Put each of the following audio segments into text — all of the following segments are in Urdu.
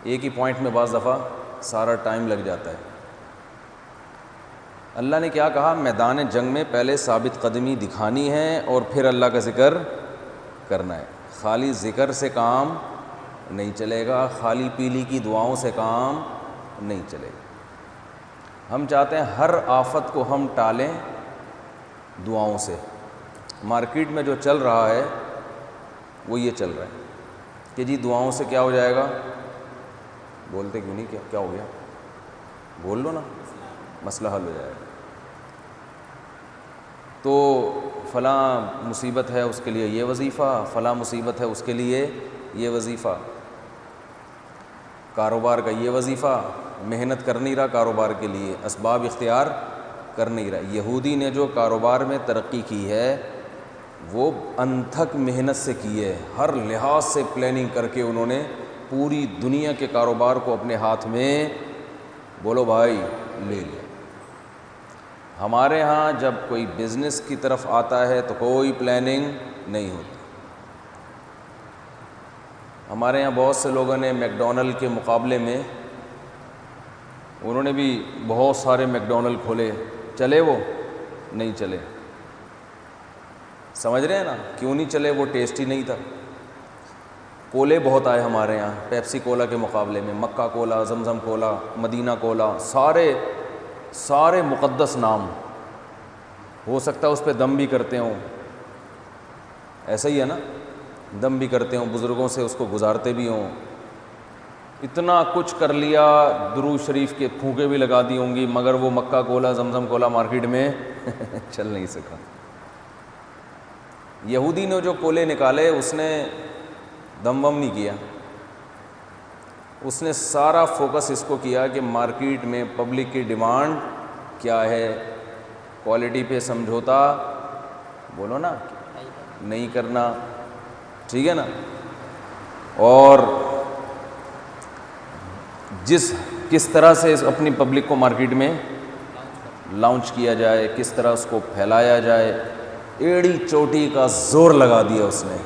ایک ہی پوائنٹ میں بعض دفعہ سارا ٹائم لگ جاتا ہے۔ اللہ نے کیا کہا؟ میدان جنگ میں پہلے ثابت قدمی دکھانی ہے اور پھر اللہ کا ذکر کرنا ہے۔ خالی ذکر سے کام نہیں چلے گا، خالی پیلی کی دعاؤں سے کام نہیں چلے گا۔ ہم چاہتے ہیں ہر آفت کو ہم ٹالیں دعاؤں سے۔ مارکیٹ میں جو چل رہا ہے وہ یہ چل رہا ہے کہ جی دعاؤں سے کیا ہو جائے گا؟ بولتے کیوں نہیں؟ کیا ہو گیا؟ بول لو نا، مسئلہ حل ہو جائے گا۔ تو فلاں مصیبت ہے اس کے لیے یہ وظیفہ، فلاں مصیبت ہے اس کے لیے یہ وظیفہ، کاروبار کا یہ وظیفہ، محنت کر نہیں رہا کاروبار کے لیے، اسباب اختیار کر نہیں رہا۔ یہودی نے جو کاروبار میں ترقی کی ہے وہ انتھک محنت سے کی ہے، ہر لحاظ سے پلاننگ کر کے انہوں نے پوری دنیا کے کاروبار کو اپنے ہاتھ میں بولو بھائی لے لیا۔ ہمارے ہاں جب کوئی بزنس کی طرف آتا ہے تو کوئی پلاننگ نہیں ہوتی۔ ہمارے یہاں بہت سے لوگوں نے میکڈونلڈ کے مقابلے میں انہوں نے بھی بہت سارے میکڈونلڈ کھولے، چلے وہ نہیں چلے۔ سمجھ رہے ہیں نا کیوں نہیں چلے؟ وہ ٹیسٹی نہیں تھا۔ کولے بہت آئے ہمارے یہاں پیپسی کولا کے مقابلے میں، مکہ کولا، زمزم کولا، مدینہ کولا، سارے مقدس نام، ہو سکتا ہے اس پہ دم بھی کرتے ہوں، ایسا ہی ہے نا، دم بھی کرتے ہوں، بزرگوں سے اس کو گزارتے بھی ہوں، اتنا کچھ کر لیا، درود شریف کے پھونکے بھی لگا دی ہوں گی، مگر وہ مکہ کولا زمزم کولا مارکیٹ میں چل نہیں سکا۔ یہودی نے جو کولے نکالے اس نے دم وم نہیں کیا، اس نے سارا فوکس اس کو کیا کہ مارکیٹ میں پبلک کی ڈیمانڈ کیا ہے، کوالٹی پہ سمجھوتا بولو نا نہیں کرنا، ٹھیک ہے نا، اور کس طرح سے اپنی پبلک کو مارکیٹ میں لانچ کیا جائے، کس طرح اس کو پھیلایا جائے، ایڑی چوٹی کا زور لگا دیا اس نے۔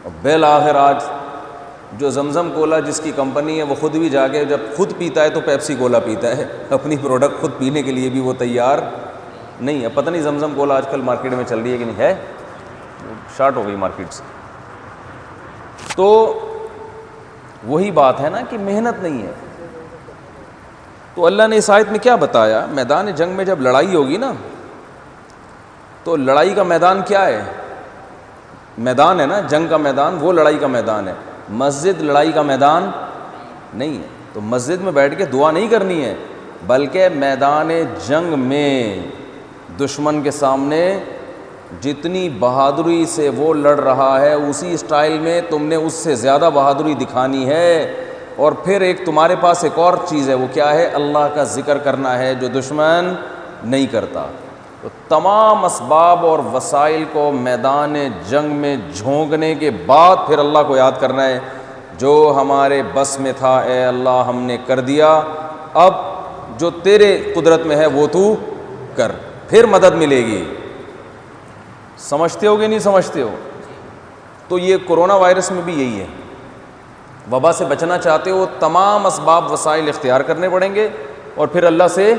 اور بالآخر آج جو زمزم کولا جس کی کمپنی ہے وہ خود بھی جا کے جب خود پیتا ہے تو پیپسی کولا پیتا ہے، اپنی پروڈکٹ خود پینے کے لیے بھی وہ تیار نہیں ہے۔ پتہ نہیں زمزم کولا آج کل مارکیٹ میں چل رہی ہے کہ نہیں، ہے شارٹ ہو گئی مارکیٹ سے۔ تو وہی بات ہے نا کہ محنت نہیں ہے۔ تو اللہ نے اس آیت میں کیا بتایا؟ میدان جنگ میں جب لڑائی ہوگی نا تو لڑائی کا میدان کیا ہے؟ میدان ہے نا جنگ کا میدان، وہ لڑائی کا میدان ہے۔ مسجد لڑائی کا میدان نہیں ہے۔ تو مسجد میں بیٹھ کے دعا نہیں کرنی ہے، بلکہ میدان جنگ میں دشمن کے سامنے جتنی بہادری سے وہ لڑ رہا ہے اسی اسٹائل میں تم نے اس سے زیادہ بہادری دکھانی ہے۔ اور پھر ایک تمہارے پاس ایک اور چیز ہے، وہ کیا ہے؟ اللہ کا ذکر کرنا ہے، جو دشمن نہیں کرتا۔ تو تمام اسباب اور وسائل کو میدان جنگ میں جھونکنے کے بعد پھر اللہ کو یاد کرنا ہے، جو ہمارے بس میں تھا اے اللہ ہم نے کر دیا، اب جو تیرے قدرت میں ہے وہ تو کر، پھر مدد ملے گی۔ سمجھتے ہو کہ نہیں سمجھتے ہو؟ تو یہ کرونا وائرس میں بھی یہی ہے، وبا سے بچنا چاہتے ہو تمام اسباب وسائل اختیار کرنے پڑیں گے، اور پھر اللہ سے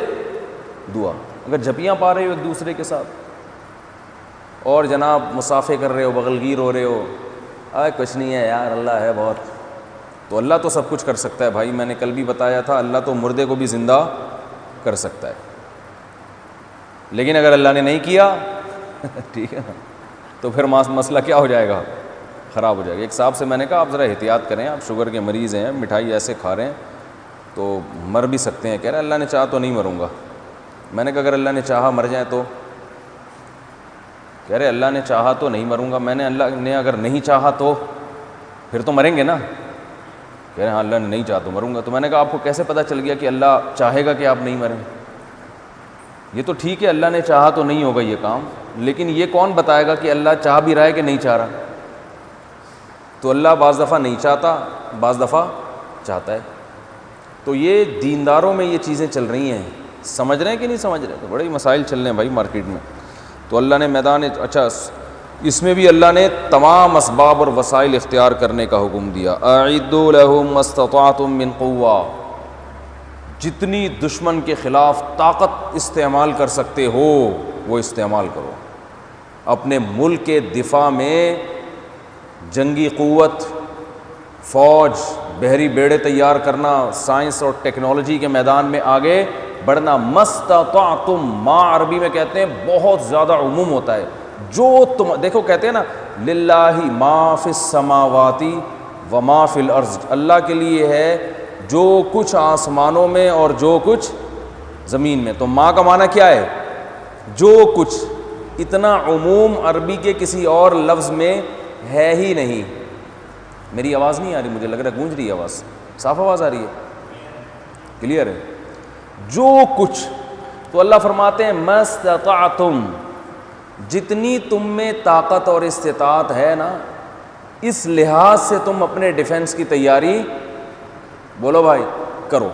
دعا۔ اگر جھپیاں پا رہے ہو ایک دوسرے کے ساتھ اور جناب مصافحے کر رہے ہو، بغلگیر ہو رہے ہو، کچھ نہیں ہے یار اللہ ہے بہت، تو اللہ تو سب کچھ کر سکتا ہے بھائی، میں نے کل بھی بتایا تھا اللہ تو مردے کو بھی زندہ کر سکتا ہے، لیکن اگر اللہ نے نہیں کیا ٹھیک ہے تو پھر مسئلہ کیا ہو جائے گا؟ خراب ہو جائے گا۔ ایک صاحب سے میں نے کہا آپ ذرا احتیاط کریں، آپ شوگر کے مریض ہیں، مٹھائی ایسے کھا رہے ہیں تو مر بھی سکتے ہیں۔ کہہ رہے اللہ نے چاہا تو نہیں مروں گا۔ میں نے کہا اگر اللہ نے چاہا مر جائیں تو؟ کہہ رہے اللہ نے چاہا تو نہیں مروں گا۔ میں نے اللہ نے اگر نہیں چاہا تو پھر تو مریں گے نا؟ کہہ رہے ہاں اللہ نے نہیں چاہا تو مروں گا۔ تو میں نے کہا آپ کو کیسے پتہ چل گیا کہ اللہ چاہے گا کہ آپ نہیں مریں؟ یہ تو ٹھیک ہے اللہ نے چاہا تو نہیں ہوگا یہ کام، لیکن یہ کون بتائے گا کہ اللہ چاہ بھی رہا ہے کہ نہیں چاہ رہا؟ تو اللہ بعض دفعہ نہیں چاہتا، بعض دفعہ چاہتا ہے۔ تو یہ دینداروں میں یہ چیزیں چل رہی ہیں، سمجھ رہے ہیں کہ نہیں سمجھ رہے؟ تو بڑے مسائل چل رہے ہیں بھائی مارکیٹ میں۔ تو اللہ نے میدان، اچھا اس میں بھی اللہ نے تمام اسباب اور وسائل اختیار کرنے کا حکم دیا. اعدوا لهم ما استطعتم من قوة، جتنی دشمن کے خلاف طاقت استعمال کر سکتے ہو وہ استعمال کرو. اپنے ملک کے دفاع میں جنگی قوت، فوج، بحری بیڑے تیار کرنا، سائنس اور ٹیکنالوجی کے میدان میں آگے بڑھنا. مستطعتم، ما عربی میں کہتے ہیں بہت زیادہ عموم ہوتا ہے. جو تم دیکھو کہتے ہیں نا للہ ما فی السماوات و ما فی الارض، اللہ کے لیے ہے جو کچھ آسمانوں میں اور جو کچھ زمین میں. تو ما کا معنی کیا ہے؟ جو کچھ. اتنا عموم عربی کے کسی اور لفظ میں ہے ہی نہیں. میری آواز نہیں آ رہی؟ مجھے لگ رہا ہے گونج رہی ہے آواز. صاف آواز آ رہی ہے؟ کلیئر ہے؟ جو کچھ. تو اللہ فرماتے ہیں مستطعتم، جتنی تم میں طاقت اور استطاعت ہے نا، اس لحاظ سے تم اپنے ڈیفنس کی تیاری بولو بھائی کرو.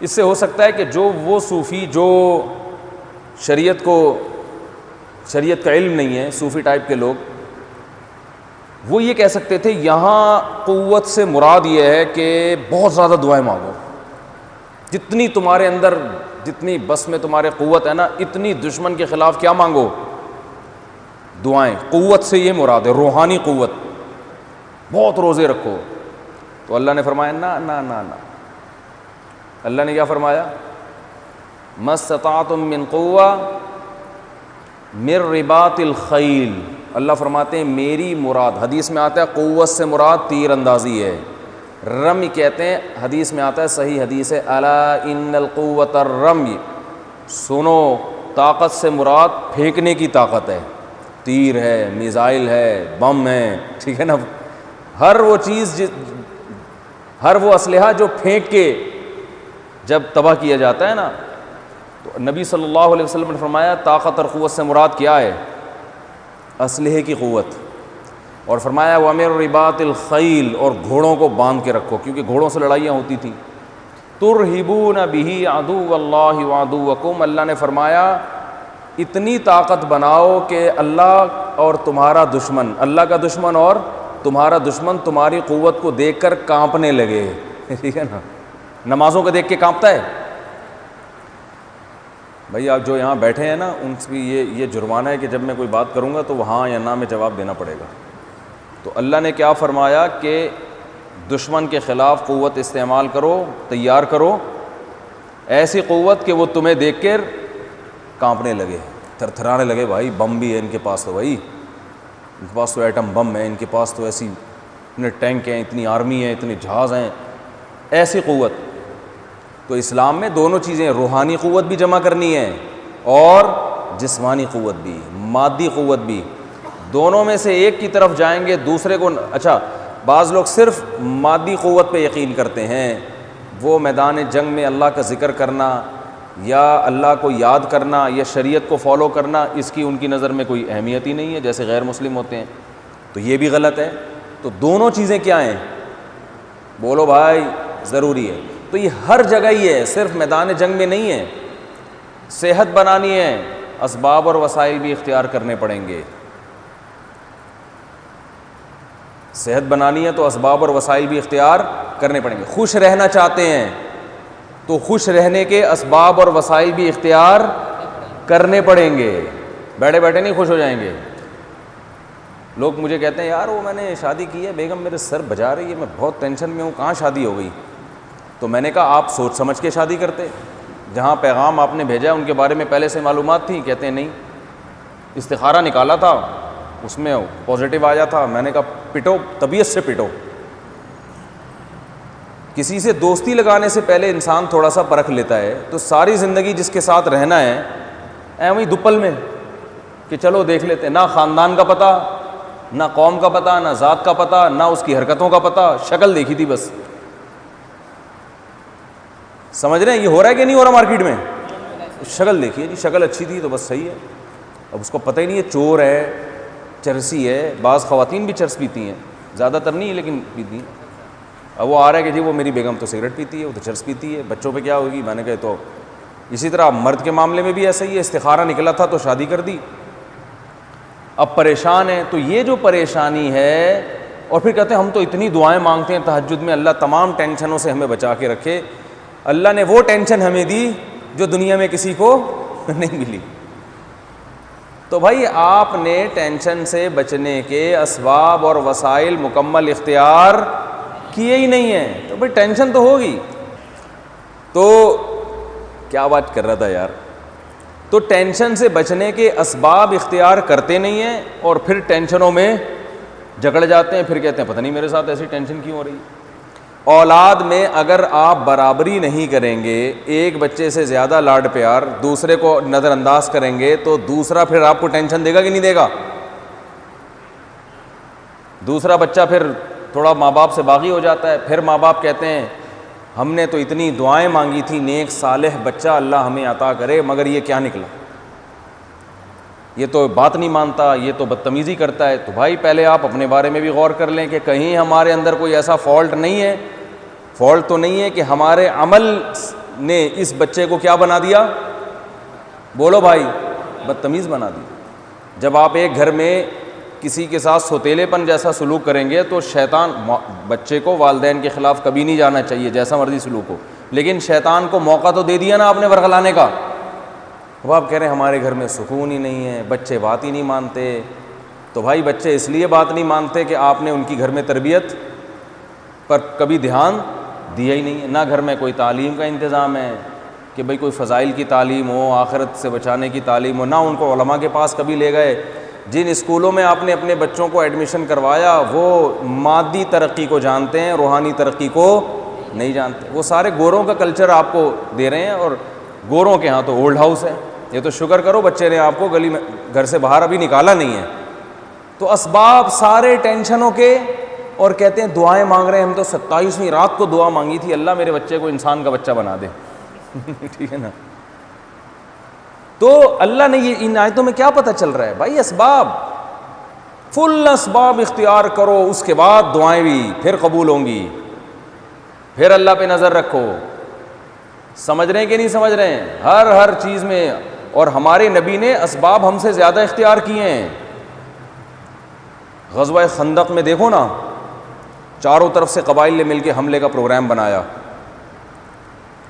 اس سے ہو سکتا ہے کہ جو وہ صوفی جو شریعت کا علم نہیں ہے، صوفی ٹائپ کے لوگ، وہ یہ کہہ سکتے تھے یہاں قوت سے مراد یہ ہے کہ بہت زیادہ دعائیں مانگو، جتنی تمہارے اندر، جتنی بس میں تمہارے قوت ہے نا، اتنی دشمن کے خلاف کیا مانگو؟ دعائیں. قوت سے یہ مراد ہے روحانی قوت. بہت روزے رکھو. تو اللہ نے فرمایا نا نا نا نا. اللہ نے کیا فرمایا؟ مستطعتم من قوة من رباط الخیل. اللہ فرماتے ہیں میری مراد، حدیث میں آتا ہے قوت سے مراد تیر اندازی ہے. رمی کہتے ہیں، حدیث میں آتا ہے، صحیح حدیث ہے، الا ان القوت الرمی، سنو طاقت سے مراد پھینکنے کی طاقت ہے. تیر ہے، میزائل ہے، بم ہے، ٹھیک ہے نا، ہر وہ چیز، ہر وہ اسلحہ جو پھینک کے جب تباہ کیا جاتا ہے نا. تو نبی صلی اللہ علیہ وسلم نے فرمایا طاقت اور قوت سے مراد کیا ہے؟ اسلحے کی قوت. اور فرمایا وَمِن رِبَاطِ الْخَيْلِ، اور گھوڑوں کو باندھ کے رکھو، کیونکہ گھوڑوں سے لڑائیاں ہوتی تھیں. تُرْهِبُونَ بِهِ عَدُوَّ اللَّهِ وَعَدُوَّكُمْ، اللہ نے فرمایا اتنی طاقت بناؤ کہ اللہ اور تمہارا دشمن، اللہ کا دشمن اور تمہارا دشمن تمہاری قوت کو دیکھ کر کانپنے لگے. ٹھیک ہے نا؟ نمازوں کو دیکھ کے کانپتا ہے بھائی. آپ جو یہاں بیٹھے ہیں نا، ان سے یہ جرمانہ ہے کہ جب میں کوئی بات کروں گا تو وہاں یا نہ میں جواب دینا پڑے گا. تو اللہ نے کیا فرمایا کہ دشمن کے خلاف قوت استعمال کرو، تیار کرو، ایسی قوت کہ وہ تمہیں دیکھ کر کانپنے لگے، تھرتھرانے لگے. بھائی بم بھی ہے ان کے پاس، تو بھائی ان کے پاس تو ایٹم بم ہے، ان کے پاس تو ایسی اتنے ٹینک ہیں، اتنی آرمی ہے، اتنے جہاز ہیں، ایسی قوت. تو اسلام میں دونوں چیزیں، روحانی قوت بھی جمع کرنی ہے اور جسمانی قوت بھی، مادی قوت بھی. دونوں میں سے ایک کی طرف جائیں گے دوسرے کو. اچھا، بعض لوگ صرف مادی قوت پہ یقین کرتے ہیں، وہ میدان جنگ میں اللہ کا ذکر کرنا یا اللہ کو یاد کرنا یا شریعت کو فالو کرنا، اس کی ان کی نظر میں کوئی اہمیت ہی نہیں ہے، جیسے غیر مسلم ہوتے ہیں. تو یہ بھی غلط ہے. تو دونوں چیزیں کیا ہیں؟ بولو بھائی، ضروری ہے. تو یہ ہر جگہ ہی ہے، صرف میدان جنگ میں نہیں ہے. صحت بنانی ہے، اسباب اور وسائل بھی اختیار کرنے پڑیں گے. صحت بنانی ہے تو اسباب اور وسائل بھی اختیار کرنے پڑیں گے. خوش رہنا چاہتے ہیں تو خوش رہنے کے اسباب اور وسائل بھی اختیار کرنے پڑیں گے. بیٹھے بیٹھے نہیں خوش ہو جائیں گے. لوگ مجھے کہتے ہیں یار وہ میں نے شادی کی ہے، بیگم میرے سر بجا رہی ہے، میں بہت ٹینشن میں ہوں، کہاں شادی ہو گئی؟ تو میں نے کہا آپ سوچ سمجھ کے شادی کرتے، جہاں پیغام آپ نے بھیجا ان کے بارے میں پہلے سے معلومات تھی؟ کہتے ہیں نہیں، استخارہ نکالا تھا، اس میں پازیٹیو آیا تھا. میں نے کہا پٹو، طبیعت سے پٹو. کسی سے دوستی لگانے سے پہلے انسان تھوڑا سا پرکھ لیتا ہے. تو ساری زندگی جس کے ساتھ رہنا ہے ایویں دپل میں کہ چلو دیکھ لیتے، نہ خاندان کا پتہ، نہ قوم کا پتہ، نہ ذات کا پتہ، نہ اس کی حرکتوں کا پتہ، شکل دیکھی تھی بس. سمجھ رہے ہیں یہ ہو رہا ہے کہ نہیں ہو رہا مارکیٹ میں؟ شکل دیکھیے جی، شکل اچھی تھی تو بس صحیح ہے. اب اس کو پتہ ہی نہیں ہے چور ہے، چرسی ہے. بعض خواتین بھی چرس پیتی ہیں، زیادہ تر نہیں لیکن پیتی ہیں. اب وہ آ رہا ہے کہ جی وہ میری بیگم تو سگریٹ پیتی ہے، وہ تو چرس پیتی ہے، بچوں پہ کیا ہوگی؟ میں نے کہا تو اسی طرح مرد کے معاملے میں بھی ایسا ہی ہے. استخارہ نکلا تھا تو شادی کر دی. اب پریشان ہیں. تو یہ جو پریشانی ہے, اور پھر کہتے ہیں ہم تو اتنی دعائیں مانگتے ہیں تہجد میں, اللہ تمام ٹینشنوں سے ہمیں بچا کے رکھے. اللہ نے وہ ٹینشن ہمیں دی جو دنیا میں کسی کو نہیں ملی. تو بھائی آپ نے ٹینشن سے بچنے کے اسباب اور وسائل مکمل اختیار کیے ہی نہیں ہیں, تو بھائی ٹینشن تو ہوگی. تو کیا بات کر رہا تھا یار, تو ٹینشن سے بچنے کے اسباب اختیار کرتے نہیں ہیں, اور پھر ٹینشنوں میں جکڑ جاتے ہیں, پھر کہتے ہیں پتہ نہیں میرے ساتھ ایسی ٹینشن کیوں ہو رہی. اولاد میں اگر آپ برابری نہیں کریں گے, ایک بچے سے زیادہ لاڈ پیار دوسرے کو نظر انداز کریں گے, تو دوسرا پھر آپ کو ٹینشن دے گا کہ نہیں دے گا؟ دوسرا بچہ پھر تھوڑا ماں باپ سے باغی ہو جاتا ہے, پھر ماں باپ کہتے ہیں ہم نے تو اتنی دعائیں مانگی تھی, نیک صالح بچہ اللہ ہمیں عطا کرے, مگر یہ کیا نکلا, یہ تو بات نہیں مانتا, یہ تو بدتمیزی کرتا ہے. تو بھائی پہلے آپ اپنے بارے میں بھی غور کر لیں کہ کہیں ہمارے اندر کوئی ایسا فالٹ نہیں ہے, فالٹ تو نہیں ہے کہ ہمارے عمل نے اس بچے کو کیا بنا دیا, بولو بھائی, بدتمیز بنا دیا. جب آپ ایک گھر میں کسی کے ساتھ سوتیلے پن جیسا سلوک کریں گے تو شیطان, بچے کو والدین کے خلاف کبھی نہیں جانا چاہیے جیسا مرضی سلوک ہو, لیکن شیطان کو موقع تو دے دیا نا آپ نے ورغلانے کا. وہ آپ کہہ رہے ہیں ہمارے گھر میں سکون ہی نہیں ہے, بچے بات ہی نہیں مانتے. تو بھائی بچے اس لیے بات نہیں مانتے کہ آپ نے ان کی گھر میں تربیت پر کبھی دھیان دیا ہی نہیں ہے. نہ گھر میں کوئی تعلیم کا انتظام ہے کہ بھئی کوئی فضائل کی تعلیم ہو, آخرت سے بچانے کی تعلیم ہو, نہ ان کو علماء کے پاس کبھی لے گئے. جن اسکولوں میں آپ نے اپنے بچوں کو ایڈمیشن کروایا وہ مادی ترقی کو جانتے ہیں, روحانی ترقی کو نہیں جانتے. وہ سارے گوروں کا کلچر آپ کو دے رہے ہیں, اور گوروں کے ہاں تو اولڈ ہاؤس ہے. یہ تو شکر کرو بچے نے آپ کو گلی میں گھر سے باہر ابھی نکالا نہیں ہے. تو اسباب سارے ٹینشنوں کے, اور کہتے ہیں دعائیں مانگ رہے ہیں. ہم تو 27ویں رات کو دعا مانگی تھی, اللہ میرے بچے کو انسان کا بچہ بنا دے. ٹھیک ہے نا. تو اللہ نے یہ ان آیتوں میں کیا پتہ چل رہا ہے بھائی, اسباب, فل اسباب اختیار کرو, اس کے بعد دعائیں بھی پھر قبول ہوں گی. پھر اللہ پہ نظر رکھو. سمجھ رہے ہیں کہ نہیں سمجھ رہے ہیں؟ ہر چیز میں. اور ہمارے نبی نے اسباب ہم سے زیادہ اختیار کیے ہیں. غزوہ خندق میں دیکھو نا, چاروں طرف سے قبائل نے مل کے حملے کا پروگرام بنایا.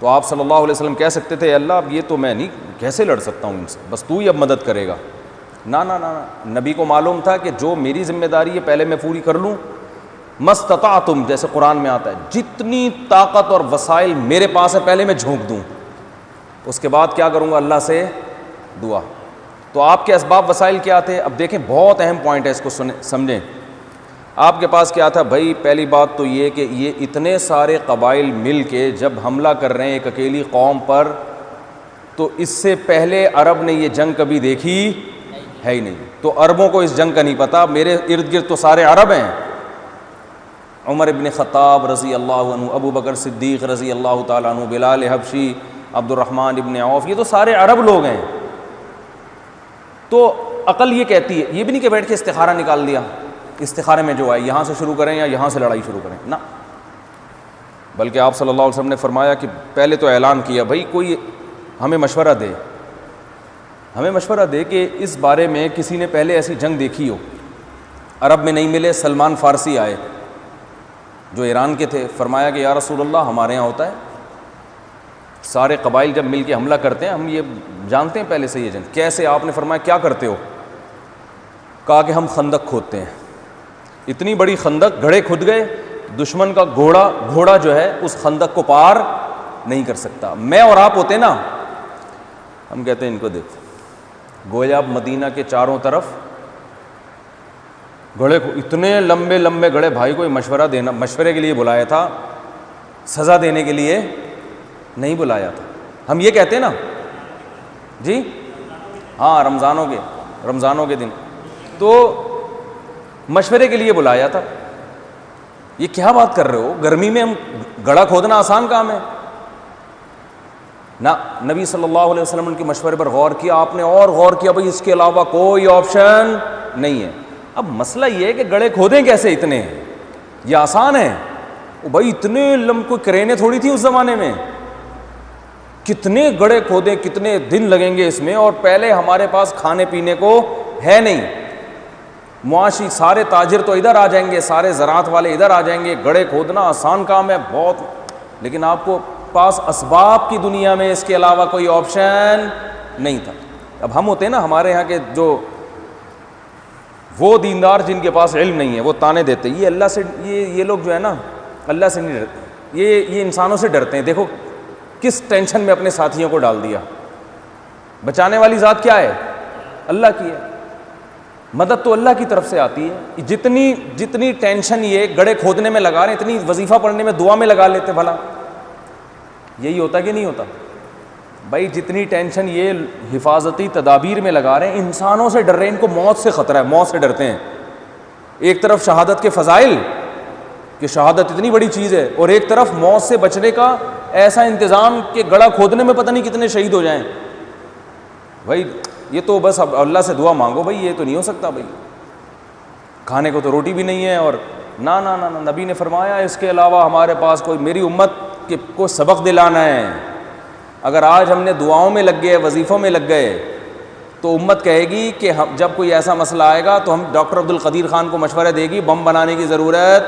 تو آپ صلی اللہ علیہ وسلم کہہ سکتے تھے اللہ اب یہ تو میں نہیں, کیسے لڑ سکتا ہوں ان سے, بس تو ہی اب مدد کرے گا. نا نا نا, نبی کو معلوم تھا کہ جو میری ذمہ داری ہے پہلے میں پوری کر لوں. مستطعتم, جیسے قرآن میں آتا ہے, جتنی طاقت اور وسائل میرے پاس ہے پہلے میں جھونک دوں, اس کے بعد کیا کروں گا, اللہ سے دعا. تو آپ کے اسباب وسائل کیا تھے؟ اب دیکھیں بہت اہم پوائنٹ ہے, اس کو سمجھیں. آپ کے پاس کیا تھا بھائی؟ پہلی بات تو یہ کہ یہ اتنے سارے قبائل مل کے جب حملہ کر رہے ہیں ایک اکیلی قوم پر, تو اس سے پہلے عرب نے یہ جنگ کبھی دیکھی ہے ہی نہیں. تو عربوں کو اس جنگ کا نہیں پتہ. میرے ارد گرد تو سارے عرب ہیں, عمر ابن خطاب رضی اللہ عنہ, ابو بکر صدیق رضی اللہ تعالیٰ عنہ, بلال حبشی, عبد الرحمن ابن عوف, یہ تو سارے عرب لوگ ہیں. تو عقل یہ کہتی ہے, یہ بھی نہیں کہ بیٹھ کے استخارہ نکال دیا, استخارے میں جو آئے یہاں سے شروع کریں یا یہاں سے لڑائی شروع کریں, نہ. بلکہ آپ صلی اللہ علیہ وسلم نے فرمایا کہ پہلے تو اعلان کیا بھائی کوئی ہمیں مشورہ دے, ہمیں مشورہ دے کہ اس بارے میں کسی نے پہلے ایسی جنگ دیکھی ہو. عرب میں نہیں ملے, سلمان فارسی آئے جو ایران کے تھے. فرمایا کہ یا رسول اللہ ہمارے یہاں ہوتا ہے, سارے قبائل جب مل کے حملہ کرتے ہیں ہم یہ جانتے ہیں پہلے سے یہ جنگ کیسے. آپ نے فرمایا کیا کرتے ہو؟ کہا کہ ہم خندق کھودتے ہیں. اتنی بڑی خندق, گڑھے کھد گئے, دشمن کا گھوڑا جو ہے اس خندق کو پار نہیں کر سکتا. میں اور آپ ہوتے نا, ہم کہتے ہیں ان کو دیکھو, گویا اب مدینہ کے چاروں طرف گڑھے, اتنے لمبے لمبے گڑھے. بھائی کوئی مشورے کے لیے بلایا تھا, سزا دینے کے لیے نہیں بلایا تھا. ہم یہ کہتے ہیں نا جی, ہاں رمضانوں کے دن تو مشورے کے لیے بلایا تھا. یہ کیا بات کر رہے ہو, گرمی میں ہم گڑھا کھودنا آسان کام ہے نہ. نبی صلی اللہ علیہ وسلم ان کے مشورے پر غور کیا آپ نے, اور غور کیا بھائی اس کے علاوہ کوئی آپشن نہیں ہے. اب مسئلہ یہ ہے کہ گڑھے کھودیں کیسے اتنے, یہ آسان ہے بھائی, اتنے کوئی کرینیں تھوڑی تھی اس زمانے میں, کتنے گڑھے کھودیں, کتنے دن لگیں گے اس میں, اور پہلے ہمارے پاس کھانے پینے کو ہے نہیں. معاشی سارے تاجر تو ادھر آ جائیں گے, سارے زراعت والے ادھر آ جائیں گے, گڑھے کھودنا آسان کام ہے بہت, لیکن آپ کو پاس اسباب کی دنیا میں اس کے علاوہ کوئی آپشن نہیں تھا. اب ہم ہوتے ہیں نا, ہمارے یہاں کے جو وہ دیندار جن کے پاس علم نہیں ہے وہ تانے دیتے, یہ اللہ سے, یہ لوگ جو ہے نا اللہ سے نہیں ڈرتے, یہ انسانوں سے ڈرتے ہیں. دیکھو کس ٹینشن میں اپنے ساتھیوں کو ڈال دیا. بچانے والی ذات کیا ہے؟ اللہ کی ہے. مدد تو اللہ کی طرف سے آتی ہے. جتنی ٹینشن یہ گڑھے کھودنے میں لگا رہے ہیں, اتنی وظیفہ پڑھنے میں دعا میں لگا لیتے, بھلا یہی ہوتا کہ نہیں ہوتا بھائی؟ جتنی ٹینشن یہ حفاظتی تدابیر میں لگا رہے ہیں, انسانوں سے ڈر رہے ہیں, ان کو موت سے خطرہ ہے, موت سے ڈرتے ہیں. ایک طرف شہادت کے فضائل کہ شہادت اتنی بڑی چیز ہے, اور ایک طرف موت سے بچنے کا ایسا انتظام کہ گڑھا کھودنے میں پتہ نہیں کتنے شہید ہو جائیں. بھائی یہ تو بس اب اللہ سے دعا مانگو بھائی, یہ تو نہیں ہو سکتا بھائی, کھانے کو تو روٹی بھی نہیں ہے. اور نا نا نا, نبی نے فرمایا اس کے علاوہ ہمارے پاس کوئی, میری امت کو سبق دلانا ہے. اگر آج ہم نے دعاؤں میں لگ گئے, وظیفوں میں لگ گئے, تو امت کہے گی کہ ہم جب کوئی ایسا مسئلہ آئے گا تو ہم ڈاکٹر عبد القدیر خان کو مشورہ دے گی بم بنانے کی ضرورت.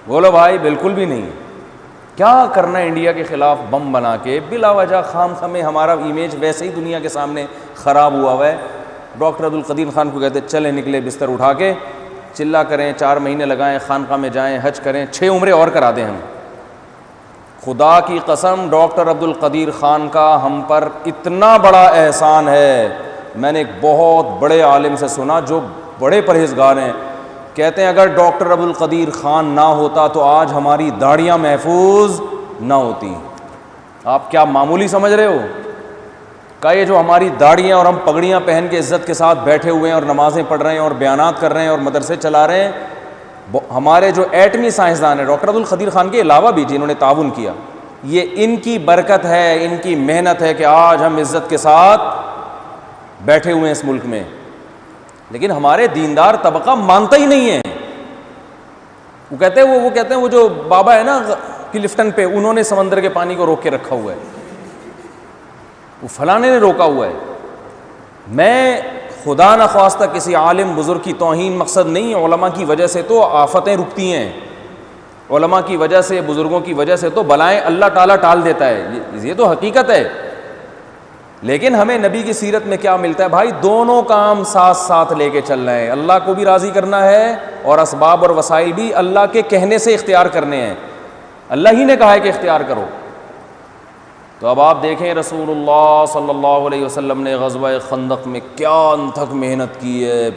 بولو بھائی بالکل بھی نہیں. کیا کرنا ہے انڈیا کے خلاف بم بنا کے بلا وجہ خام خامے؟ ہمارا امیج ویسے ہی دنیا کے سامنے خراب ہوا ہے. ڈاکٹر عبد القدیر خان کو کہتے چلے نکلے بستر اٹھا کے, چلا کریں, 4 مہینے لگائیں, خانقاہ میں جائیں, حج کریں, 6 عمریں اور کرا دیں ہم. خدا کی قسم ڈاکٹر عبد القدیر خان کا ہم پر اتنا بڑا احسان ہے. میں نے ایک بہت بڑے عالم سے سنا جو بڑے پرہیزگار ہیں, کہتے ہیں اگر ڈاکٹر عبد القدیر خان نہ ہوتا تو آج ہماری داڑیاں محفوظ نہ ہوتی. آپ کیا معمولی سمجھ رہے ہو؟ کہ یہ جو ہماری داڑیاں اور ہم پگڑیاں پہن کے عزت کے ساتھ بیٹھے ہوئے ہیں اور نمازیں پڑھ رہے ہیں اور بیانات کر رہے ہیں اور مدرسے چلا رہے ہیں, ہمارے جو ایٹمی سائنسدان ہیں ڈاکٹر عبد القدیر خان کے علاوہ بھی جنہوں نے تعاون کیا, یہ ان کی برکت ہے, ان کی محنت ہے کہ آج ہم عزت کے ساتھ بیٹھے ہوئے ہیں اس ملک میں. لیکن ہمارے دیندار طبقہ مانتا ہی نہیں ہے. وہ کہتے ہیں وہ جو بابا ہے نا کلفٹن پہ, انہوں نے سمندر کے پانی کو روک کے رکھا ہوا ہے, وہ فلانے نے روکا ہوا ہے. میں خدا نخواستہ کسی عالم بزرگ کی توہین مقصد نہیں ہے, علماء کی وجہ سے تو آفتیں رکتی ہیں, علماء کی وجہ سے, بزرگوں کی وجہ سے تو بلائیں اللہ تعالیٰ ٹال دیتا ہے, یہ تو حقیقت ہے. لیکن ہمیں نبی کی سیرت میں کیا ملتا ہے بھائی؟ دونوں کام ساتھ ساتھ لے کے چل رہے ہیں. اللہ کو بھی راضی کرنا ہے اور اسباب اور وسائل بھی اللہ کے کہنے سے اختیار کرنے ہیں. اللہ ہی نے کہا ہے کہ اختیار کرو. تو اب آپ دیکھیں رسول اللہ صلی اللہ علیہ وسلم نے غزوہ خندق میں کیا انتھک محنت کی ہے.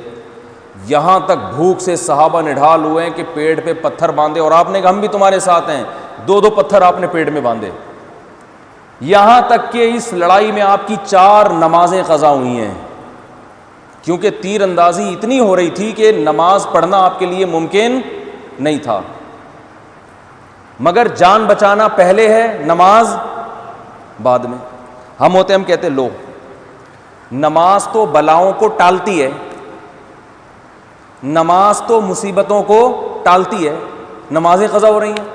یہاں تک بھوک سے صحابہ نڈھال ہوئے ہیں کہ پیٹ پہ پتھر باندھے, اور آپ نے کہا ہم بھی تمہارے ساتھ ہیں, 2 پتھر آپ نے پیٹ میں باندھے. یہاں تک کہ اس لڑائی میں آپ کی 4 نمازیں قضا ہوئی ہیں, کیونکہ تیر اندازی اتنی ہو رہی تھی کہ نماز پڑھنا آپ کے لیے ممکن نہیں تھا. مگر جان بچانا پہلے ہے, نماز بعد میں. ہم کہتے لو نماز تو بلاؤں کو ٹالتی ہے, نماز تو مصیبتوں کو ٹالتی ہے, نمازیں قضا ہو رہی ہیں.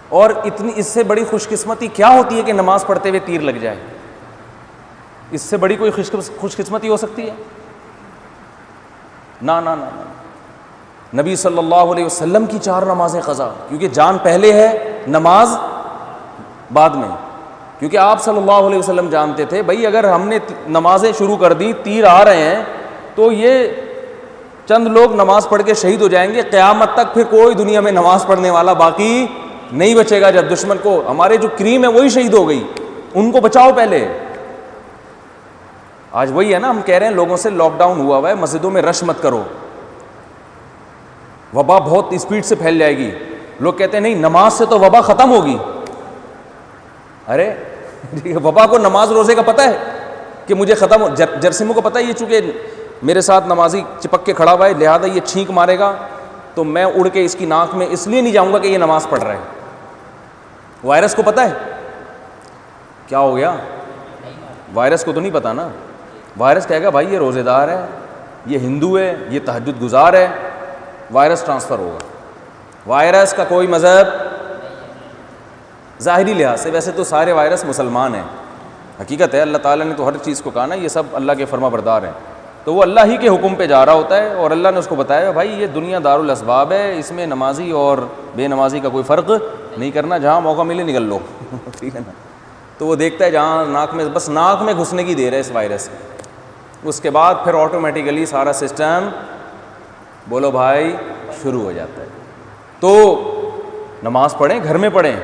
اور اتنی اس سے بڑی خوش قسمتی کیا ہوتی ہے کہ نماز پڑھتے ہوئے تیر لگ جائے؟ اس سے بڑی کوئی خوش قسمتی ہو سکتی ہے؟ نا نا نا نا. نبی صلی اللہ علیہ وسلم کی 4 نمازیں قضا, کیونکہ جان پہلے ہے, نماز بعد میں. کیونکہ آپ صلی اللہ علیہ وسلم جانتے تھے بھائی اگر ہم نے نمازیں شروع کر دی, تیر آ رہے ہیں, تو یہ چند لوگ نماز پڑھ کے شہید ہو جائیں گے, قیامت تک پھر کوئی دنیا میں نماز پڑھنے والا باقی نہیں بچے گا. جب دشمن کو, ہمارے جو کریم ہے وہی شہید ہو گئی, ان کو بچاؤ پہلے. آج وہی ہے نا, ہم کہہ رہے ہیں لوگوں سے لاک ڈاؤن ہوا ہوا ہے, مسجدوں میں رش مت کرو, وبا بہت اسپیڈ سے پھیل جائے گی. لوگ کہتے ہیں نہیں نماز سے تو وبا ختم ہوگی. ارے وبا کو نماز روزے کا پتہ ہے کہ مجھے ختم, جرسیموں کو پتہ ہے یہ چونکہ میرے ساتھ نمازی چپک کے کھڑا ہوا ہے لہذا یہ چھینک مارے گا تو میں اڑ کے اس کی ناک میں اس لیے نہیں جاؤں گا کہ یہ نماز پڑھ رہا ہے. وائرس کو پتہ ہے کیا ہو گیا؟ وائرس کو تو نہیں پتا نا. وائرس کہے گا بھائی یہ روزے دار ہے, یہ ہندو ہے, یہ تہجد گزار ہے, وائرس ٹرانسفر ہوگا. وائرس کا کوئی مذہب ظاہری لحاظ سے, ویسے تو سارے وائرس مسلمان ہیں, حقیقت ہے اللہ تعالیٰ نے تو ہر چیز کو کہا نا یہ سب اللہ کے فرما بردار ہیں. تو وہ اللہ ہی کے حکم پہ جا رہا ہوتا ہے، اور اللہ نے اس کو بتایا بھائی یہ دنیا دارالاسباب ہے، اس میں نمازی اور بے نمازی کا کوئی فرق نہیں کرنا، جہاں موقع ملے نکل لو ٹھیک ہے نا. تو وہ دیکھتا ہے جہاں ناک میں، بس ناک میں گھسنے کی دیر ہے اس وائرس، اس کے بعد پھر آٹومیٹیکلی سارا سسٹم بولو بھائی شروع ہو جاتا ہے. تو نماز پڑھیں، گھر میں پڑھیں،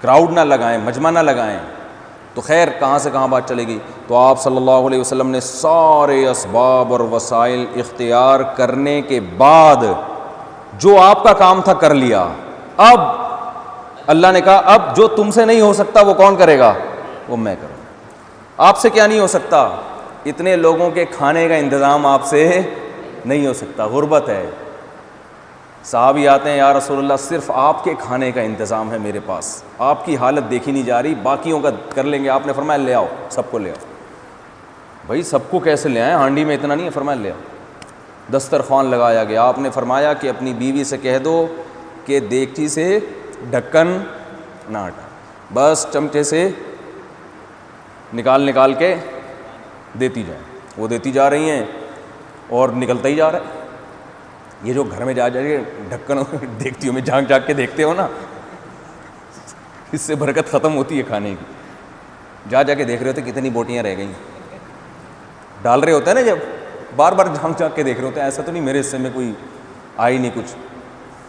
کراؤڈ نہ لگائیں، مجمع نہ لگائیں. تو خیر کہاں سے کہاں بات چلے گی. تو آپ صلی اللہ علیہ وسلم نے سارے اسباب اور وسائل اختیار کرنے کے بعد جو آپ کا کام تھا کر لیا. اب اللہ نے کہا اب جو تم سے نہیں ہو سکتا وہ کون کرے گا؟ وہ میں کروں. آپ سے کیا نہیں ہو سکتا؟ اتنے لوگوں کے کھانے کا انتظام آپ سے نہیں ہو سکتا، غربت ہے. صحابی آتے ہیں یا رسول اللہ صرف آپ کے کھانے کا انتظام ہے میرے پاس، آپ کی حالت دیکھی نہیں جا رہی، باقیوں کا کر لیں گے. آپ نے فرمایا لے آؤ، سب کو لے آؤ. بھائی سب کو کیسے لے آئیں، ہانڈی میں اتنا نہیں ہے. فرمایا لے آؤ. دسترخوان لگایا گیا. آپ نے فرمایا کہ اپنی بیوی سے کہہ دو کہ دیگچی سے ڈھکن نہ ہٹا، بس چمچے سے نکال کے دیتی جائیں. وہ دیتی جا رہی ہیں اور نکلتا ہی جا رہا ہے. یہ جو گھر میں جا کے ڈھکن دیکھتیوں میں جھانک کے دیکھتے ہو نا، اس سے برکت ختم ہوتی ہے کھانے کی. جا کے دیکھ رہے ہوتے کتنی بوٹیاں رہ گئیں، ڈال رہے ہوتے ہیں نا، جب بار بار جھانک کے دیکھ رہے ہوتے ہیں ایسا تو نہیں میرے حصے میں کوئی آئی نہیں کچھ.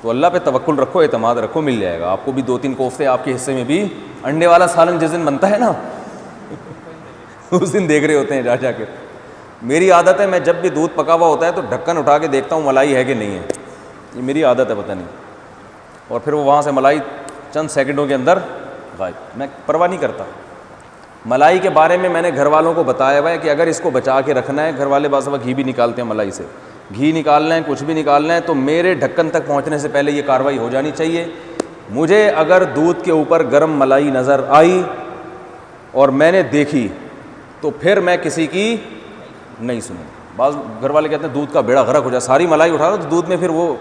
تو اللہ پہ توکل رکھو، اعتماد رکھو، مل جائے گا آپ کو بھی. 2-3 کوفتے آپ کے حصے میں بھی. انڈے والا سالن جس دن بنتا ہے نا اس دن دیکھ رہے ہوتے ہیں جا کے. میری عادت ہے میں جب بھی دودھ پکا ہوا ہوتا ہے تو ڈھکن اٹھا کے دیکھتا ہوں ملائی ہے کہ نہیں ہے. یہ میری عادت ہے، پتہ نہیں. اور پھر وہ وہاں سے ملائی چند سیکنڈوں کے اندر غائب. میں پرواہ نہیں کرتا. ملائی کے بارے میں نے گھر والوں کو بتایا ہوا ہے کہ اگر اس کو بچا کے رکھنا ہے، گھر والے بعض دفعہ گھی بھی نکالتے ہیں ملائی سے، گھی نکالنا ہے کچھ بھی نکالنا ہے تو میرے ڈھکن تک پہنچنے سے پہلے یہ کارروائی ہو جانی چاہیے. مجھے اگر دودھ کے اوپر گرم ملائی نظر آئی اور میں نے دیکھی تو پھر میں کسی کی نہیں سنوں. بعض گھر والے کہتے ہیں دودھ کا بیڑا غرق ہو جائے، ساری ملائی اٹھا لو تو دودھ میں پھر وہ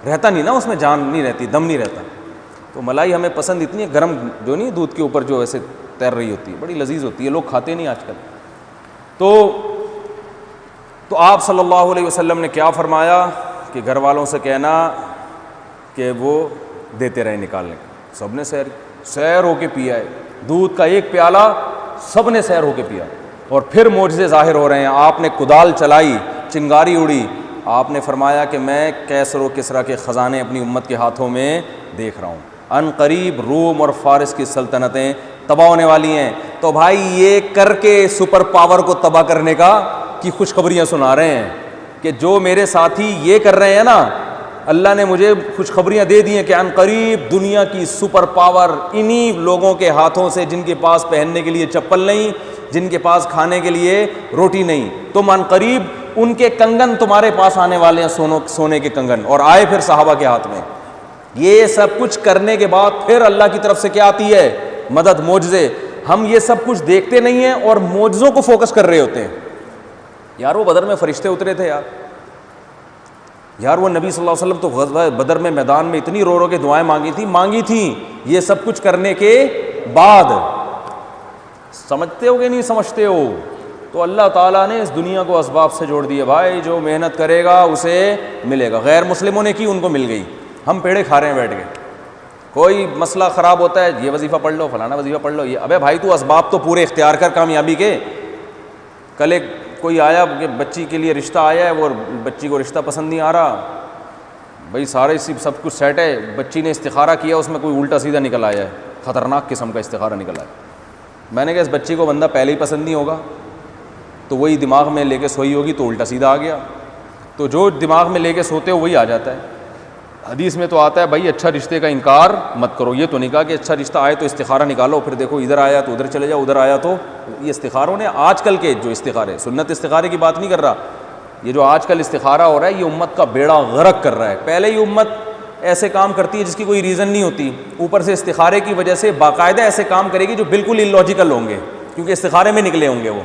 رہتا نہیں نا، اس میں جان نہیں رہتی، دم نہیں رہتا. تو ملائی ہمیں پسند اتنی ہے، گرم جو نہیں دودھ کے اوپر جو ایسے تیر رہی ہوتی ہے، بڑی لذیذ ہوتی ہے، لوگ کھاتے نہیں آج کل. تو آپ صلی اللہ علیہ وسلم نے کیا فرمایا کہ گھر والوں سے کہنا کہ وہ دیتے رہے نکالنے. سب نے سیر ہو کے پیا ہے دودھ کا ایک پیالہ، سب نے سیر ہو کے پیا. اور پھر معجزے ظاہر ہو رہے ہیں. آپ نے کدال چلائی، چنگاری اڑی. آپ نے فرمایا کہ میں کیسر و کسریٰ کے خزانے اپنی امت کے ہاتھوں میں دیکھ رہا ہوں. ان قریب روم اور فارس کی سلطنتیں تباہ ہونے والی ہیں. تو بھائی یہ کر کے سپر پاور کو تباہ کرنے کی خوشخبریاں سنا رہے ہیں کہ جو میرے ساتھی یہ کر رہے ہیں نا، اللہ نے مجھے خوشخبریاں دے دی ہیں کہ ان قریب دنیا کی سپر پاور انہی لوگوں کے ہاتھوں سے، جن کے پاس پہننے کے لیے چپل نہیں، جن کے پاس کھانے کے لیے روٹی نہیں. تم ان قریب ان کے کنگن تمہارے پاس آنے والے ہیں، سونے کے کنگن. اور آئے پھر صحابہ کے ہاتھ میں. یہ سب کچھ کرنے کے بعد پھر اللہ کی طرف سے کیا آتی ہے؟ مدد، معجزے. ہم یہ سب کچھ دیکھتے نہیں ہیں اور معجزوں کو فوکس کر رہے ہوتے ہیں. یار وہ بدر میں فرشتے اترے تھے یار وہ نبی صلی اللہ علیہ وسلم تو غزوہ بدر میں میدان میں اتنی رو کے دعائیں مانگی تھیں. یہ سب کچھ کرنے کے بعد سمجھتے ہو کہ نہیں سمجھتے ہو؟ تو اللہ تعالیٰ نے اس دنیا کو اسباب سے جوڑ دیا. بھائی جو محنت کرے گا اسے ملے گا. غیر مسلموں نے کی، ان کو مل گئی. ہم پیڑے کھا رہے ہیں بیٹھ کے. کوئی مسئلہ خراب ہوتا ہے، یہ وظیفہ پڑھ لو، فلانا وظیفہ پڑھ لو. یہ ابے بھائی تو اسباب تو پورے اختیار کر کامیابی کے. کل ایک کوئی آیا کہ بچی کے لیے رشتہ آیا ہے، وہ بچی کو رشتہ پسند نہیں آ رہا. بھائی سارے سب کچھ سیٹ ہے، بچی نے استخارہ کیا، اس میں کوئی الٹا سیدھا نکل آیا ہے، خطرناک قسم کا استخارہ نکل آیا. میں نے کہا اس بچی کو بندہ پہلے ہی پسند نہیں ہوگا تو وہی دماغ میں لے کے سوئی ہوگی تو الٹا سیدھا آ گیا. تو جو دماغ میں لے کے سوتے ہو وہی آ جاتا ہے. حدیث میں تو آتا ہے بھائی اچھا رشتے کا انکار مت کرو. یہ تو نہیں کہا کہ اچھا رشتہ آئے تو استخارہ نکالو، پھر دیکھو ادھر آیا تو ادھر چلے جاؤ، ادھر آیا تو. یہ استخاروں نے آج کل کے جو استخارے، سنت استخارے کی بات نہیں کر رہا، یہ جو آج کل استخارہ ہو رہا ہے یہ امت کا بیڑا غرق کر رہا ہے. پہلے ہی امت ایسے کام کرتی ہے جس کی کوئی ریزن نہیں ہوتی، اوپر سے استخارے کی وجہ سے باقاعدہ ایسے کام کرے گی جو بالکل ان لاجیکل ہوں گے، کیونکہ استخارے میں نکلے ہوں گے وہ.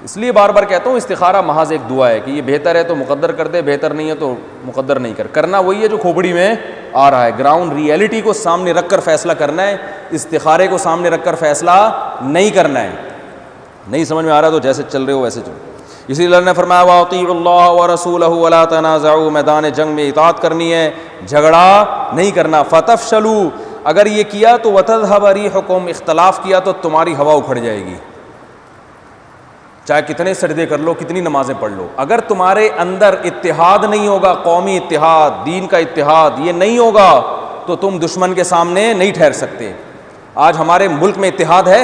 اس لیے بار بار کہتا ہوں استخارہ محض ایک دعا ہے کہ یہ بہتر ہے تو مقدر کر دے، بہتر نہیں ہے تو مقدر نہیں کر. کرنا وہی ہے جو کھوپڑی میں آ رہا ہے. گراؤنڈ ریئلٹی کو سامنے رکھ کر فیصلہ کرنا ہے، استخارے کو سامنے رکھ کر فیصلہ نہیں کرنا ہے. نہیں سمجھ میں آ رہا تو جیسے چل رہے ہو ویسے چلو. اسی لیے اللہ نے فرمایا وَأَطِيعُوا اللَّهَ وَرَسُولَهُ وَلَا تَنَازَعُوا, میدان جنگ میں اطاعت کرنی ہے, جھگڑا نہیں کرنا. فَتَفْشَلُوا, اگر یہ کیا تو وَتَذْهَبَ رِيحُكُمْ, اختلاف کیا تو تمہاری ہوا اکھڑ جائے گی. چاہے کتنے سجدے کر لو, کتنی نمازیں پڑھ لو, اگر تمہارے اندر اتحاد نہیں ہوگا, قومی اتحاد, دین کا اتحاد, یہ نہیں ہوگا تو تم دشمن کے سامنے نہیں ٹھہر سکتے. آج ہمارے ملک میں اتحاد ہے,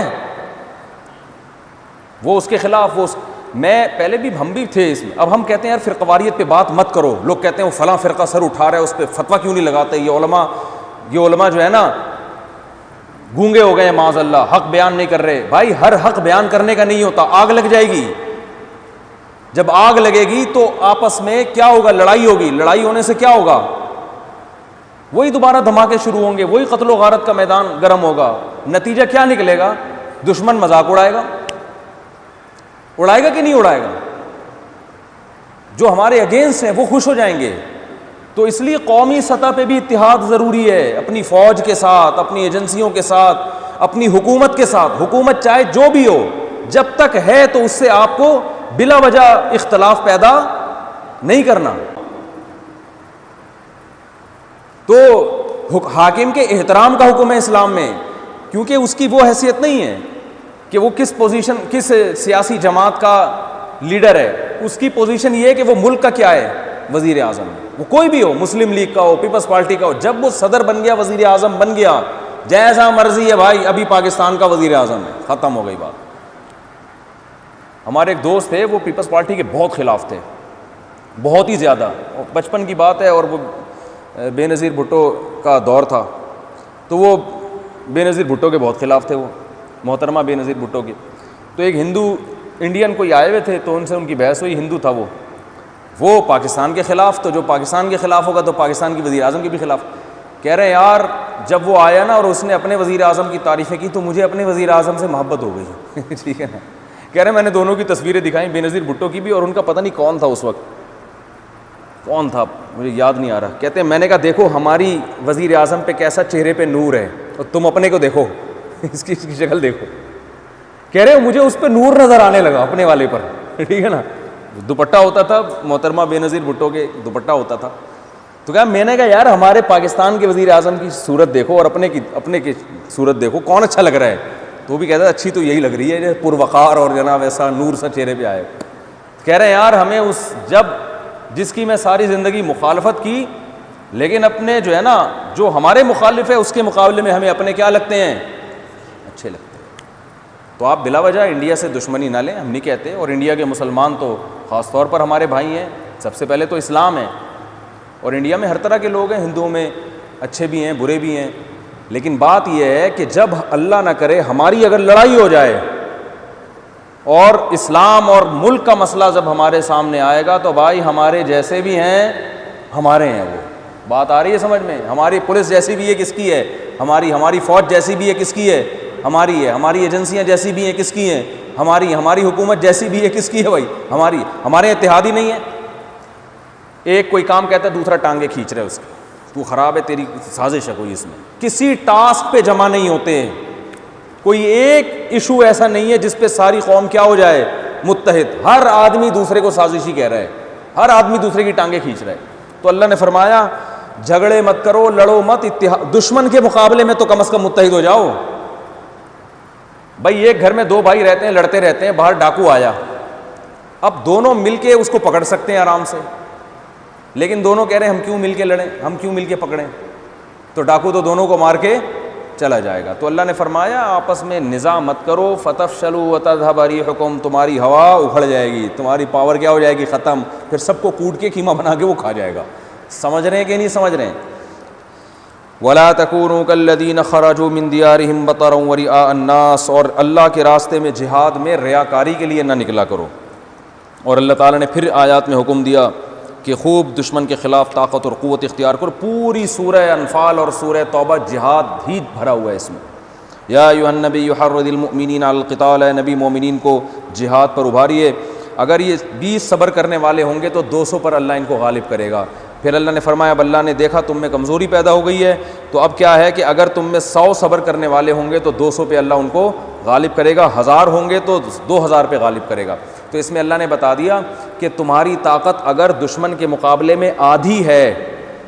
وہ اس کے خلاف, وہ میں پہلے بھی ہم بھی تھے اس میں. اب ہم کہتے ہیں یار فرقواریت پہ بات مت کرو, لوگ کہتے ہیں وہ فلاں فرقہ سر اٹھا رہا ہے, اس پہ فتویٰ کیوں نہیں لگاتے. یہ علماء جو ہے نا گونگے ہو گئے ہیں معاذ اللہ, حق بیان نہیں کر رہے. بھائی ہر حق بیان کرنے کا نہیں ہوتا, آگ لگ جائے گی. جب آگ لگے گی تو آپس میں کیا ہوگا, لڑائی ہوگی. لڑائی ہونے سے کیا ہوگا, وہی دوبارہ دھماکے شروع ہوں گے, وہی قتل و غارت کا میدان گرم ہوگا. نتیجہ کیا نکلے گا, دشمن مذاق اڑائے گا کہ نہیں اڑائے گا. جو ہمارے اگینسٹ ہیں وہ خوش ہو جائیں گے. تو اس لیے قومی سطح پہ بھی اتحاد ضروری ہے, اپنی فوج کے ساتھ, اپنی ایجنسیوں کے ساتھ, اپنی حکومت کے ساتھ. حکومت چاہے جو بھی ہو, جب تک ہے تو اس سے آپ کو بلا وجہ اختلاف پیدا نہیں کرنا. تو حاکم کے احترام کا حکم ہے اسلام میں, کیونکہ اس کی وہ حیثیت نہیں ہے کہ وہ کس پوزیشن, کس سیاسی جماعت کا لیڈر ہے. اس کی پوزیشن یہ ہے کہ وہ ملک کا کیا ہے, وزیر اعظم ہے. وہ کوئی بھی ہو, مسلم لیگ کا ہو, پیپلز پارٹی کا ہو, جب وہ صدر بن گیا, وزیر اعظم بن گیا, جیسا مرضی ہے بھائی, ابھی پاکستان کا وزیر اعظم ہے, ختم ہو گئی بات. ہمارے ایک دوست تھے, وہ پیپلز پارٹی کے بہت خلاف تھے, بہت ہی زیادہ. بچپن کی بات ہے, اور وہ بے نظیر بھٹو کا دور تھا, تو وہ بے نظیر بھٹو کے بہت خلاف تھے, وہ محترمہ بے نظیر بھٹو کے. تو ایک ہندو انڈین کوئی آئے ہوئے تھے, تو ان سے ان کی بحث ہوئی. ہندو تھا وہ پاکستان کے خلاف, تو جو پاکستان کے خلاف ہوگا تو پاکستان کی وزیر اعظم کے بھی خلاف. کہہ رہے ہیں یار جب وہ آیا نا اور اس نے اپنے وزیر اعظم کی تعریفیں کی تو مجھے اپنے وزیر اعظم سے محبت ہو گئی. ٹھیک ہے نا. کہہ رہے ہیں میں نے دونوں کی تصویریں دکھائیں, بے نظیر بھٹو کی بھی, اور ان کا پتہ نہیں کون تھا اس وقت, کون تھا مجھے یاد نہیں آ رہا. کہتے ہیں میں نے کہا دیکھو ہماری وزیر اعظم پہ کیسا چہرے پہ نور ہے, اور تم اپنے کو دیکھو, اس کی شکل دیکھو. کہہ رہے مجھے اس پہ نور نظر آنے لگا اپنے والے پر. ٹھیک ہے نا. دوپٹہ ہوتا تھا محترمہ بے نظیر بھٹو کے, دوپٹہ ہوتا تھا. تو کہا میں نے کہا یار ہمارے پاکستان کے وزیر اعظم کی صورت دیکھو اور اپنے کی صورت دیکھو, کون اچھا لگ رہا ہے. تو وہ بھی کہتا ہے اچھی تو یہی لگ رہی ہے, پروقار اور جناب ایسا نور سا چہرے پہ آئے. کہہ رہے ہیں یار ہمیں جس کی میں ساری زندگی مخالفت کی, لیکن اپنے جو ہے نا جو ہمارے مخالف ہے اس کے مقابلے میں ہمیں اپنے کیا لگتے ہیں, اچھے لگتے ہیں. تو آپ بلا وجہ انڈیا سے دشمنی نہ لیں, ہم نہیں کہتے. اور انڈیا کے مسلمان تو خاص طور پر ہمارے بھائی ہیں. سب سے پہلے تو اسلام ہے, اور انڈیا میں ہر طرح کے لوگ ہیں, ہندوؤں میں اچھے بھی ہیں برے بھی ہیں. لیکن بات یہ ہے کہ جب اللہ نہ کرے ہماری اگر لڑائی ہو جائے اور اسلام اور ملک کا مسئلہ جب ہمارے سامنے آئے گا, تو بھائی ہمارے جیسے بھی ہیں ہمارے ہیں. وہ بات آ رہی ہے سمجھ میں. ہماری پولیس جیسی بھی ہے کس کی ہے, ہماری فوج جیسی بھی ہے کس کی ہے, ہماری ہے. ہماری ایجنسیاں جیسی بھی ہیں کس کی ہیں, ہماری حکومت جیسی بھی ہے کس کی ہے بھائی, ہمارے اتحادی نہیں ہے. ایک کوئی کام کہتا ہے دوسرا ٹانگیں کھینچ رہا ہے اس کی, تو خراب ہے, تیری سازش ہے کوئی. اس میں کسی ٹاسک پہ جمع نہیں ہوتے ہیں. کوئی ایک ایشو ایسا نہیں ہے جس پہ ساری قوم کیا ہو جائے, متحد. ہر آدمی دوسرے کو سازشی کہہ رہا ہے, ہر آدمی دوسرے کی ٹانگیں کھینچ رہا ہے. تو اللہ نے فرمایا جھگڑے مت کرو, لڑو مت, دشمن کے مقابلے میں تو کم از کم متحد ہو جاؤ. بھائی ایک گھر میں دو بھائی رہتے ہیں, لڑتے رہتے ہیں, باہر ڈاکو آیا, اب دونوں مل کے اس کو پکڑ سکتے ہیں آرام سے, لیکن دونوں کہہ رہے ہیں ہم کیوں مل کے لڑیں, ہم کیوں مل کے پکڑیں, تو ڈاکو تو دونوں کو مار کے چلا جائے گا. تو اللہ نے فرمایا آپس میں نزاع مت کرو. فتفشلوا وتذهب ريحكم, تمہاری ہوا اکھڑ جائے گی, تمہاری پاور کیا ہو جائے گی, ختم. پھر سب کو کوٹ کے قیمہ بنا کے وہ کھا جائے گا. سمجھ رہے ہیں کہ نہیں سمجھ رہے ہیں. ولا تكونوا كالذين خرجوا من ديارهم بطرا ورئاء الناس, اور اللہ کے راستے میں جہاد میں ریاکاری کے لیے نہ نکلا کرو. اور اللہ تعالیٰ نے پھر آیات میں حکم دیا کہ خوب دشمن کے خلاف طاقت اور قوت اختیار کرو. پوری سورہ انفال اور سورہ توبہ جہاد ہی بھرا ہوا ہے اس میں. یا ایھا النبی حرض المؤمنین علی القتال, اے نبی مومنین کو جہاد پر ابھاریے. اگر یہ 20 صبر کرنے والے ہوں گے تو 200 پر اللہ ان کو غالب کرے گا. پھر اللہ نے فرمایا اب اللہ نے دیکھا تم میں کمزوری پیدا ہو گئی ہے تو اب کیا ہے کہ اگر تم میں 100 صبر کرنے والے ہوں گے تو 200 پہ اللہ ان کو غالب کرے گا, 1000 ہوں گے تو 2000 پہ غالب کرے گا. تو اس میں اللہ نے بتا دیا کہ تمہاری طاقت اگر دشمن کے مقابلے میں آدھی ہے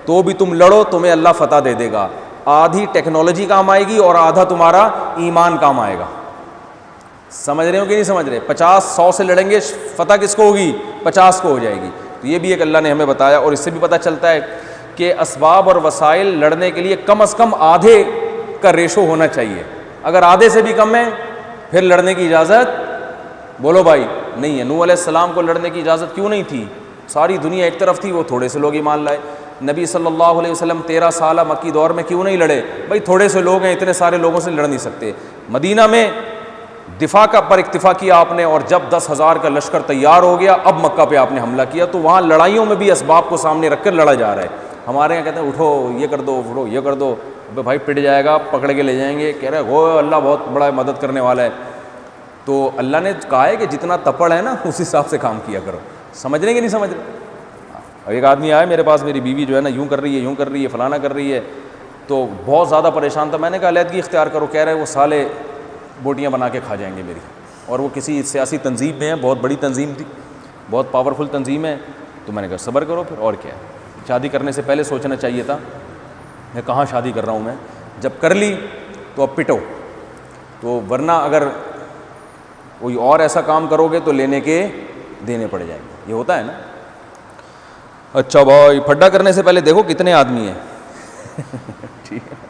تو بھی تم لڑو, تمہیں اللہ فتح دے دے گا. آدھی ٹیکنالوجی کام آئے گی اور آدھا تمہارا ایمان کام آئے گا. سمجھ رہے ہو کہ نہیں سمجھ رہے؟ 50-100 سے لڑیں گے, فتح کس کو ہوگی؟ 50 کو ہو جائے گی. تو یہ بھی ایک اللہ نے ہمیں بتایا, اور اس سے بھی پتہ چلتا ہے کہ اسباب اور وسائل لڑنے کے لیے کم از کم آدھے کا ریشو ہونا چاہیے. اگر آدھے سے بھی کم ہے پھر لڑنے کی اجازت بولو بھائی نہیں ہے. نوح علیہ السلام کو لڑنے کی اجازت کیوں نہیں تھی؟ ساری دنیا ایک طرف تھی, وہ تھوڑے سے لوگ ایمان لائے. نبی صلی اللہ علیہ وسلم 13 سالہ مکی دور میں کیوں نہیں لڑے؟ بھائی تھوڑے سے لوگ ہیں, اتنے سارے لوگوں سے لڑ نہیں سکتے. مدینہ میں دفاع کا پر اکتفا کیا آپ نے, اور جب 10,000 کا لشکر تیار ہو گیا اب مکہ پہ آپ نے حملہ کیا. تو وہاں لڑائیوں میں بھی اسباب کو سامنے رکھ کر لڑا جا رہا ہے. ہمارے یہاں کہتے ہیں اٹھو یہ کر دو, اٹھو یہ کر دو, بھائی پٹ جائے گا, پکڑ کے لے جائیں گے. کہہ رہے ہو اللہ بہت بڑا مدد کرنے والا ہے. تو اللہ نے کہا ہے کہ جتنا تپڑ ہے نا اس حساب سے کام کیا کرو. سمجھ رہے کہ نہیں سمجھ رہے؟ ایک آدمی آیا میرے پاس, میری بیوی جو ہے نا یوں کر رہی ہے, یوں کر رہی ہے, فلانا کر رہی ہے, تو بہت زیادہ پریشان تھا. میں نے کہا علیحدگی اختیار کرو. کہہ رہے وہ سالے بوٹیاں بنا کے کھا جائیں گے میری, اور وہ کسی سیاسی تنظیم میں ہیں, بہت بڑی تنظیم تھی, بہت پاورفل تنظیم ہے. تو میں نے کہا صبر کرو پھر, اور کیا ہے. شادی کرنے سے پہلے سوچنا چاہیے تھا میں کہاں شادی کر رہا ہوں میں. جب کر لی تو اب پٹو, تو ورنہ اگر کوئی اور ایسا کام کرو گے تو لینے کے دینے پڑ جائیں گے. یہ ہوتا ہے نا. اچھا بھائی پھڈا کرنے سے پہلے دیکھو کتنے آدمی ہیں. ٹھیک ہے,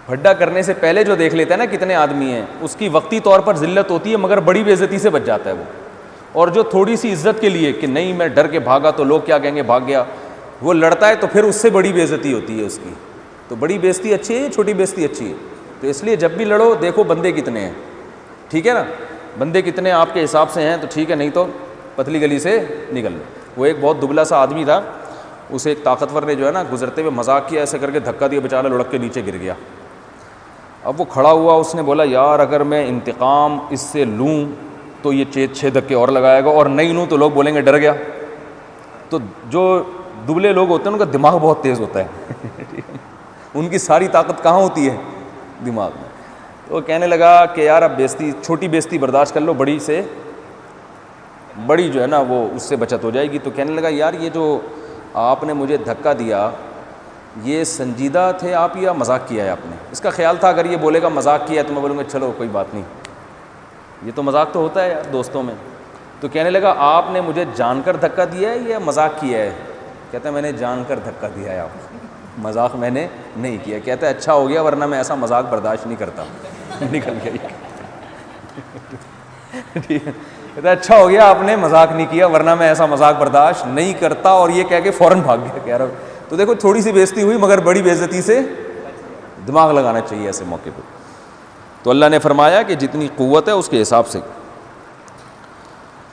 پھڈا کرنے سے پہلے جو دیکھ لیتا ہے نا کتنے آدمی ہیں, اس کی وقتی طور پر ذلت ہوتی ہے مگر بڑی بے عزتی سے بچ جاتا ہے وہ. اور جو تھوڑی سی عزت کے لیے کہ نہیں میں ڈر کے بھاگا تو لوگ کیا کہیں گے, بھاگ گیا, وہ لڑتا ہے تو پھر اس سے بڑی بے عزتی ہوتی ہے اس کی. تو بڑی بے عزتی اچھی ہے یا چھوٹی بے عزتی اچھی ہے؟ تو اس لیے جب بھی لڑو دیکھو بندے کتنے ہیں. ٹھیک ہے نا, بندے کتنے آپ کے حساب سے ہیں تو ٹھیک ہے, نہیں تو پتلی گلی سے نکل لو. وہ ایک بہت دبلا سا آدمی تھا, اسے ایک طاقتور نے جو ہے نا گزرتے ہوئے مذاق کیا, ایسے کر کے دھکا دیا, بیچارہ لڑک کے نیچے گر گیا. اب وہ کھڑا ہوا, اس نے بولا یار اگر میں انتقام اس سے لوں تو یہ 6 دھکے اور لگائے گا, اور نہیں لوں تو لوگ بولیں گے ڈر گیا. تو جو دبلے لوگ ہوتے ہیں ان کا دماغ بہت تیز ہوتا ہے. ان کی ساری طاقت کہاں ہوتی ہے؟ دماغ میں. تو وہ کہنے لگا کہ یار اب بیزتی, چھوٹی بیزتی برداشت کر لو, بڑی سے بڑی جو ہے نا وہ اس سے بچت ہو جائے گی. تو کہنے لگا یار یہ جو آپ نے مجھے دھکا دیا یہ سنجیدہ تھے آپ یا مذاق کیا ہے آپ نے؟ اس کا خیال تھا اگر یہ بولے گا مذاق کیا ہے تو میں بولوں گا چلو کوئی بات نہیں, یہ تو مذاق تو ہوتا ہے یار دوستوں میں. تو کہنے لگا آپ نے مجھے جان کر دھکا دیا ہے یا مذاق کیا ہے؟ کہتا ہے میں نے جان کر دھکا دیا ہے آپ, مذاق میں نے نہیں کیا. کہتا ہے اچھا ہو گیا ورنہ میں ایسا مذاق برداشت نہیں کرتا. نکل گیا. ٹھیک ہے, کہتا ہے اچھا ہو گیا آپ نے مذاق نہیں کیا ورنہ میں ایسا مذاق برداشت نہیں کرتا, اور یہ کہہ کے فوراً بھاگ گیا. کہہ رہا تو دیکھو تھوڑی سی بے عزتی ہوئی مگر بڑی بے عزتی سے دماغ لگانا چاہیے ایسے موقع پہ. تو اللہ نے فرمایا کہ جتنی قوت ہے اس کے حساب سے.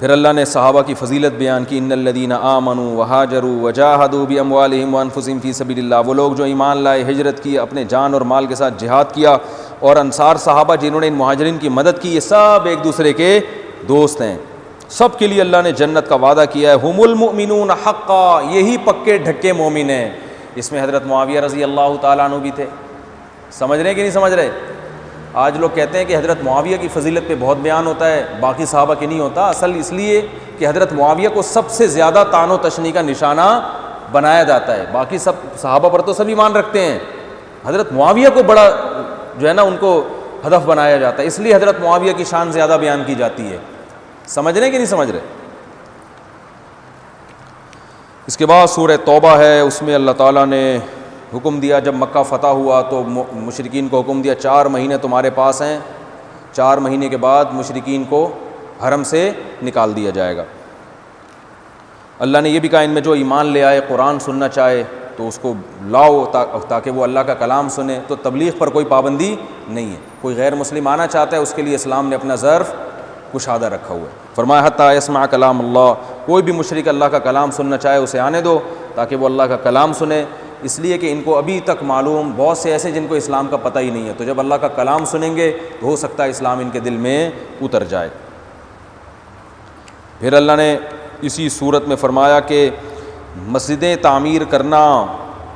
پھر اللہ نے صحابہ کی فضیلت بیان کی, ان الذین آمنوا وہاجروا وجاہدوا باموالہم وانفسہم فی سبیل اللہ, وہ لوگ جو ایمان لائے, ہجرت کی, اپنے جان اور مال کے ساتھ جہاد کیا, اور انصار صحابہ جنہوں نے ان مہاجرین کی مدد کی, یہ سب ایک دوسرے کے دوست ہیں. سب کے لیے اللہ نے جنت کا وعدہ کیا ہے. ہم المؤمنون حقا, یہی پکے ڈھکے مومن ہیں. اس میں حضرت معاویہ رضی اللہ تعالیٰ عنہ بھی تھے. سمجھ رہے ہیں کہ نہیں سمجھ رہے؟ آج لوگ کہتے ہیں کہ حضرت معاویہ کی فضیلت پہ بہت بیان ہوتا ہے, باقی صحابہ کی نہیں ہوتا. اصل اس لیے کہ حضرت معاویہ کو سب سے زیادہ طعن و تشنیع کا نشانہ بنایا جاتا ہے. باقی سب صحابہ پر تو سب ایمان رکھتے ہیں, حضرت معاویہ کو بڑا جو ہے نا ان کو ہدف بنایا جاتا ہے, اس لیے حضرت معاویہ کی شان زیادہ بیان کی جاتی ہے. سمجھ رہے ہیں کہ نہیں سمجھ رہے؟ اس کے بعد سورہ توبہ ہے, اس میں اللہ تعالیٰ نے حکم دیا, جب مکہ فتح ہوا تو مشرکین کو حکم دیا 4 مہینے تمہارے پاس ہیں, 4 مہینے کے بعد مشرکین کو حرم سے نکال دیا جائے گا. اللہ نے یہ بھی کہا ان میں جو ایمان لے آئے, قرآن سننا چاہے تو اس کو لاؤ تاکہ وہ اللہ کا کلام سنے. تو تبلیغ پر کوئی پابندی نہیں ہے. کوئی غیر مسلم آنا چاہتا ہے اس کے لیے اسلام نے اپنا ظرف کشادہ رکھا ہوا ہے. فرمایا حتیٰ یسمع کلام اللہ, کوئی بھی مشرک اللہ کا کلام سننا چاہے اسے آنے دو تاکہ وہ اللہ کا کلام سنے. اس لیے کہ ان کو ابھی تک معلوم, بہت سے ایسے جن کو اسلام کا پتہ ہی نہیں ہے, تو جب اللہ کا کلام سنیں گے تو ہو سکتا ہے اسلام ان کے دل میں اتر جائے. پھر اللہ نے اسی صورت میں فرمایا کہ مسجدیں تعمیر کرنا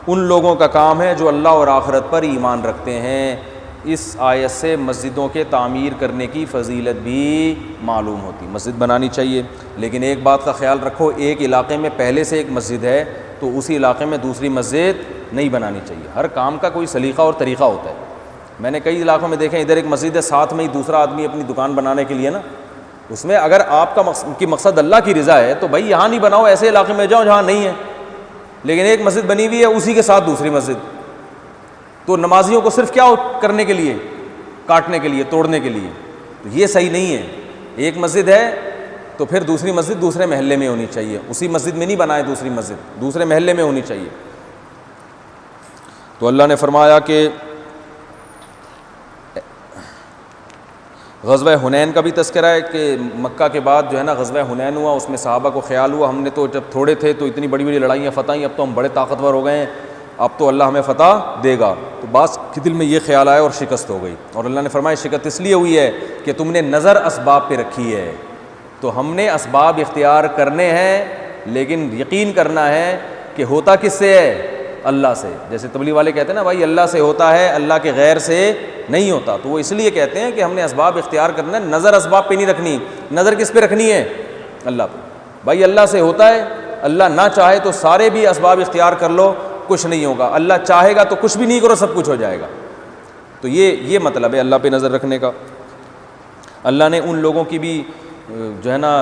ان لوگوں کا کام ہے جو اللہ اور آخرت پر ایمان رکھتے ہیں۔ اس آیت سے مسجدوں کے تعمیر کرنے کی فضیلت بھی معلوم ہوتی۔ مسجد بنانی چاہیے، لیکن ایک بات کا خیال رکھو، ایک علاقے میں پہلے سے ایک مسجد ہے تو اسی علاقے میں دوسری مسجد نہیں بنانی چاہیے۔ ہر کام کا کوئی سلیقہ اور طریقہ ہوتا ہے۔ میں نے کئی علاقوں میں دیکھیں ادھر ایک مسجد ہے، ساتھ میں ہی دوسرا آدمی اپنی دکان بنانے کے لیے نا، اس میں اگر آپ کا مقصد اللہ کی رضا ہے تو بھائی یہاں نہیں بناؤ، ایسے علاقے میں جاؤ جہاں نہیں ہے۔ لیکن ایک مسجد بنی ہوئی ہے، اسی کے ساتھ دوسری مسجد، تو نمازیوں کو صرف کیا کرنے کے لیے؟ کاٹنے کے لیے، توڑنے کے لیے۔ تو یہ صحیح نہیں ہے۔ ایک مسجد ہے تو پھر دوسری مسجد دوسرے محلے میں ہونی چاہیے، اسی مسجد میں نہیں بنائے دوسری مسجد، دوسرے محلے میں ہونی چاہیے۔ تو اللہ نے فرمایا کہ غزوہ حنین کا بھی تذکرہ ہے کہ مکہ کے بعد جو ہے نا غزوہ حنین ہوا، اس میں صحابہ کو خیال ہوا ہم نے تو جب تھوڑے تھے تو اتنی بڑی بڑی لڑائیاں فتح، اب تو ہم بڑے طاقتور ہو گئے ہیں، اب تو اللہ ہمیں فتح دے گا۔ تو بعض کے دل میں یہ خیال آیا اور شکست ہو گئی، اور اللہ نے فرمایا شکست اس لیے ہوئی ہے کہ تم نے نظر اسباب پہ رکھی ہے۔ تو ہم نے اسباب اختیار کرنے ہیں، لیکن یقین کرنا ہے کہ ہوتا کس سے ہے؟ اللہ سے۔ جیسے تبلیغ والے کہتے ہیں نا بھائی اللہ سے ہوتا ہے، اللہ کے غیر سے نہیں ہوتا، تو وہ اس لیے کہتے ہیں کہ ہم نے اسباب اختیار کرنا ہے، نظر اسباب پہ نہیں رکھنی۔ نظر کس پہ رکھنی ہے؟ اللہ پہ۔ بھائی اللہ سے ہوتا ہے، اللہ نہ چاہے تو سارے بھی اسباب اختیار کر لو، کچھ نہیں ہوگا، اللہ چاہے گا تو کچھ بھی نہیں کرو، سب کچھ ہو جائے گا۔ تو یہ مطلب ہے اللہ پہ نظر رکھنے کا۔ اللہ نے ان لوگوں کی بھی جو ہے نا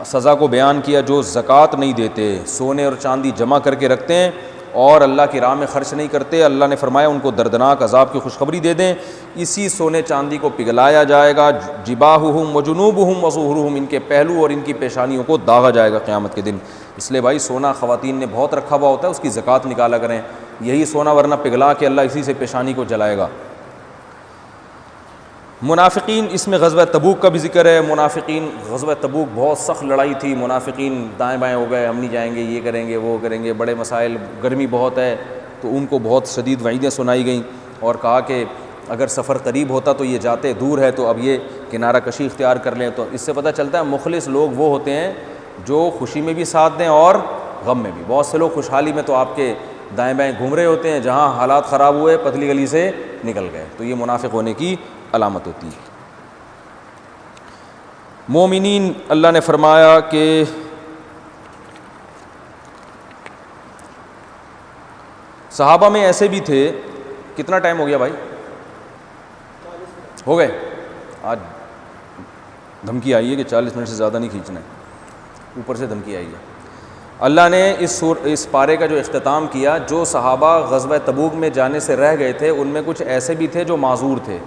سزا کو بیان کیا جو زکوٰۃ نہیں دیتے، سونے اور چاندی جمع کر کے رکھتے ہیں اور اللہ کی راہ میں خرچ نہیں کرتے۔ اللہ نے فرمایا ان کو دردناک عذاب کی خوشخبری دے دیں، اسی سونے چاندی کو پگھلایا جائے گا، جباہہم وجنوبہم وظہورہم، ان کے پہلو اور ان کی پیشانیوں کو داغا جائے گا قیامت کے دن۔ اس لیے بھائی سونا خواتین نے بہت رکھا ہوا ہوتا ہے، اس کی زکوٰۃ نکالا کریں، یہی سونا ورنہ پگھلا کے اللہ اسی سے پیشانی کو جلائے گا۔ منافقین، اس میں غزوہ تبوک کا بھی ذکر ہے۔ منافقین، غزوہ تبوک بہت سخت لڑائی تھی، منافقین دائیں بائیں ہو گئے، ہم نہیں جائیں گے، یہ کریں گے وہ کریں گے، بڑے مسائل، گرمی بہت ہے، تو ان کو بہت شدید وعیدیں سنائی گئیں اور کہا کہ اگر سفر قریب ہوتا تو یہ جاتے، دور ہے تو اب یہ کنارہ کشی اختیار کر لیں۔ تو اس سے پتہ چلتا ہے مخلص لوگ وہ ہوتے ہیں جو خوشی میں بھی ساتھ دیں اور غم میں بھی۔ بہت سے لوگ خوشحالی میں تو آپ کے دائیں بائیں گھوم رہے ہوتے ہیں، جہاں حالات خراب ہوئے پتلی گلی سے نکل گئے، تو یہ منافق ہونے کی علامت ہوتی ہے۔ مومنین، اللہ نے فرمایا کہ صحابہ میں ایسے بھی تھے، کتنا ٹائم ہو گیا بھائی؟ ہو گئے؟ آج دھمکی آئی ہے کہ 40 منٹ سے زیادہ نہیں کھینچنا ہے، اوپر سے دھمکی آئی ہے۔ اللہ نے اس پارے کا جو اختتام کیا، جو صحابہ غزوہ تبوک میں جانے سے رہ گئے تھے ان میں کچھ ایسے بھی تھے جو معذور تھے،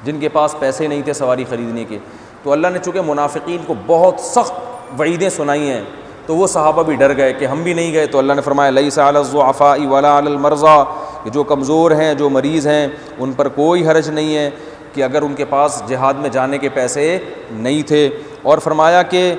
جن کے پاس پیسے نہیں تھے سواری خریدنے کے، تو اللہ نے چونکہ منافقین کو بہت سخت وعیدیں سنائی ہیں تو وہ صحابہ بھی ڈر گئے کہ ہم بھی نہیں گئے، تو اللہ نے فرمایا لیس علی الضعفاء ولا علی المرضى، کہ جو کمزور ہیں، جو مریض ہیں، ان پر کوئی حرج نہیں ہے کہ اگر ان کے پاس جہاد میں جانے کے پیسے نہیں تھے، اور فرمایا کہ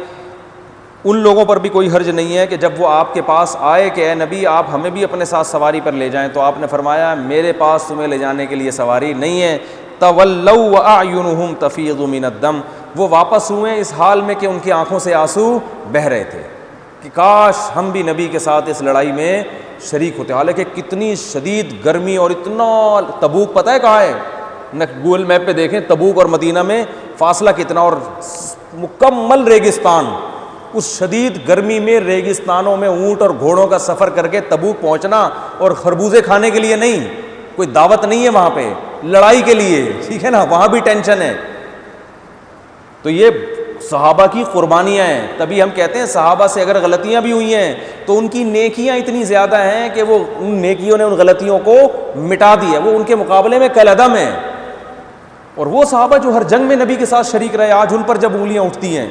ان لوگوں پر بھی کوئی حرج نہیں ہے کہ جب وہ آپ کے پاس آئے کہ اے نبی آپ ہمیں بھی اپنے ساتھ سواری پر لے جائیں، تو آپ نے فرمایا میرے پاس تمہیں لے جانے کے لیے سواری نہیں ہے۔ تولوا واعینہم تفیض من الدم، وہ واپس ہوئے اس حال میں کہ ان کی آنکھوں سے آنسو بہہ رہے تھے کہ کاش ہم بھی نبی کے ساتھ اس لڑائی میں شریک ہوتے۔ حالانکہ کتنی شدید گرمی اور اتنا، تبوک پتہ ہے کہاں ہے؟ گوگل میپ پہ دیکھیں تبوک اور مدینہ میں فاصلہ کتنا، اور مکمل ریگستان، اس شدید گرمی میں ریگستانوں میں اونٹ اور گھوڑوں کا سفر کر کے تبوک پہنچنا، اور خربوزے کھانے کے لیے نہیں، کوئی دعوت نہیں ہے وہاں پہ، لڑائی کے لیے، ٹھیک ہے نا، وہاں بھی ٹینشن ہے۔ تو یہ صحابہ کی قربانیاں ہیں، تبھی ہم کہتے ہیں صحابہ سے اگر غلطیاں بھی ہوئی ہیں تو ان کی نیکیاں اتنی زیادہ ہیں کہ وہ ان نیکیوں نے ان غلطیوں کو مٹا دی ہے، وہ ان کے مقابلے میں کالعدم ہیں۔ اور وہ صحابہ جو ہر جنگ میں نبی کے ساتھ شریک رہے، آج ان پر جب انگلیاں اٹھتی ہیں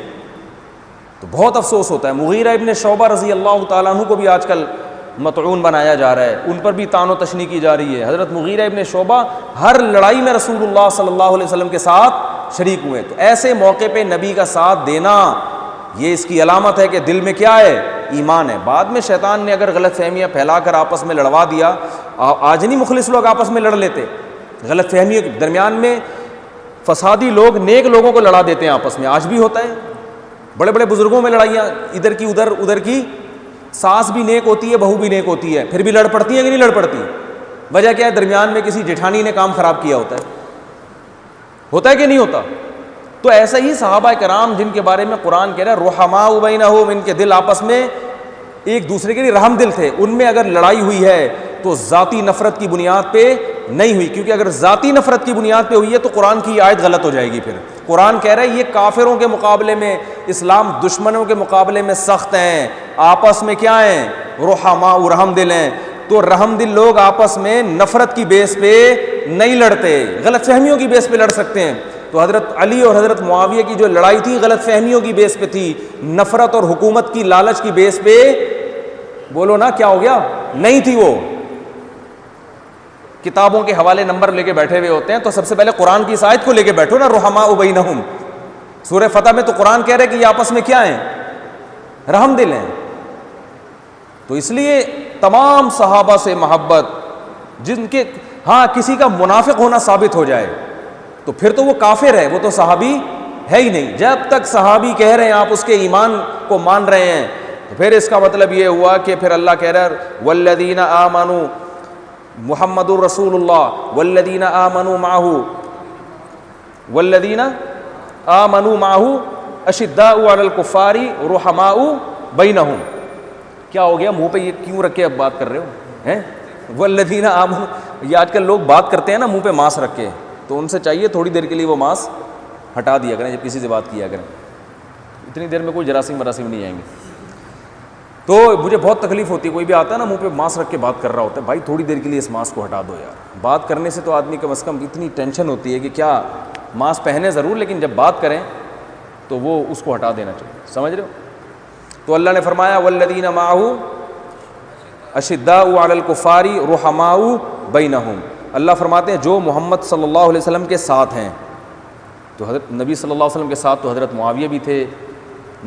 تو بہت افسوس ہوتا ہے۔ مغیرہ ابن شعبہ رضی اللہ تعالیٰ عنہ کو بھی آج کل مطعون بنایا جا رہا ہے، ان پر بھی طعن و تشنیع کی جا رہی ہے۔ حضرت مغیرہ ابن شعبہ ہر لڑائی میں رسول اللہ صلی اللہ علیہ وسلم کے ساتھ شریک ہوئے، تو ایسے موقع پہ نبی کا ساتھ دینا یہ اس کی علامت ہے کہ دل میں کیا ہے؟ ایمان ہے۔ بعد میں شیطان نے اگر غلط فہمیاں پھیلا کر آپس میں لڑوا دیا، آج نہیں مخلص لوگ آپس میں لڑ لیتے، غلط فہمیوں کے درمیان میں فسادی لوگ نیک لوگوں کو لڑا دیتے ہیں آپس میں، آج بھی ہوتا ہے۔ بڑے بڑے بزرگوں میں لڑائیاں، ادھر کی ادھر، ادھر کی، ساس بھی نیک ہوتی ہے، بہو بھی نیک ہوتی ہے، پھر بھی لڑ پڑتی ہے کہ نہیں لڑ پڑتی؟ وجہ کیا ہے؟ درمیان میں کسی جٹھانی نے کام خراب کیا ہوتا ہے کہ نہیں ہوتا؟ تو ایسا ہی صحابہ کرام جن کے بارے میں قرآن کہہ رہا ہے رحماء بینہم، ان کے دل آپس میں ایک دوسرے کے لیے رحم دل تھے، ان میں اگر لڑائی ہوئی ہے تو ذاتی نفرت کی بنیاد پہ نہیں ہوئی، کیونکہ اگر ذاتی نفرت کی بنیاد پہ ہوئی ہے تو قرآن کی آیت غلط ہو جائے گی۔ پھر قرآن کہہ رہا ہے یہ کافروں کے مقابلے میں، اسلام دشمنوں کے مقابلے میں سخت ہیں، آپس میں کیا ہیں؟ رحماء، رحم دل ہیں۔ تو رحم دل لوگ آپس میں نفرت کی بیس پہ نہیں لڑتے، غلط فہمیوں کی بیس پہ لڑ سکتے ہیں۔ تو حضرت علی اور حضرت معاویہ کی جو لڑائی تھی غلط فہمیوں کی بیس پہ تھی، نفرت اور حکومت کی لالچ کی بیس پہ، بولو نا کیا ہو گیا؟ نہیں تھی۔ وہ کتابوں کے حوالے نمبر لے کے بیٹھے ہوئے ہوتے ہیں، تو سب سے پہلے قرآن کی اس آیت کو لے کے بیٹھو نا، رحماء بینہم۔ سورہ فتح میں تو قرآن کہہ رہے کہ یہ آپس میں کیا ہیں؟ رحم دل ہیں۔ تو اس لیے تمام صحابہ سے محبت، جن کے ہاں کسی کا منافق ہونا ثابت ہو جائے تو پھر تو وہ کافر ہے، وہ تو صحابی ہے ہی نہیں۔ جب تک صحابی کہہ رہے ہیں آپ اس کے ایمان کو مان رہے ہیں، تو پھر اس کا مطلب یہ ہوا کہ پھر اللہ کہہ رہا ہے والذین آمنوا، محمد الرسول اللہ، والذین آمنوا معہ، والذین آمنوا معہ اشداء علی الکفار رحماء بینہم۔ کیا ہو گیا؟ منہ پہ یہ کیوں رکھ کے اب بات کر رہے ہو ہیں؟ والذین آمنوا، یہ آج کل لوگ بات کرتے ہیں نا منہ پہ ماسک رکھ کے، تو ان سے چاہیے تھوڑی دیر کے لیے وہ ماسک ہٹا دیا کریں جب کسی سے بات کیا کریں، اتنی دیر میں کوئی جراثیم وراسیم نہیں آئیں گے۔ تو مجھے بہت تکلیف ہوتی ہے، کوئی بھی آتا ہے نا منہ پہ ماسک رکھ کے بات کر رہا ہوتا ہے، بھائی تھوڑی دیر کے لیے اس ماسک کو ہٹا دو یار۔ بات کرنے سے تو آدمی کم از کم اتنی ٹینشن ہوتی ہے کہ کیا ماسک پہنے ضرور، لیکن جب بات کریں تو وہ اس کو ہٹا دینا چاہیے، سمجھ رہے ہو؟ تو اللہ نے فرمایا والذین معہ اشداء علی الکفار رحماء بینہم۔ اللہ فرماتے ہیں جو محمد صلی اللہ علیہ وسلم کے ساتھ ہیں، تو حضرت نبی صلی اللہ علیہ وسلم کے ساتھ تو حضرت معاویہ بھی تھے،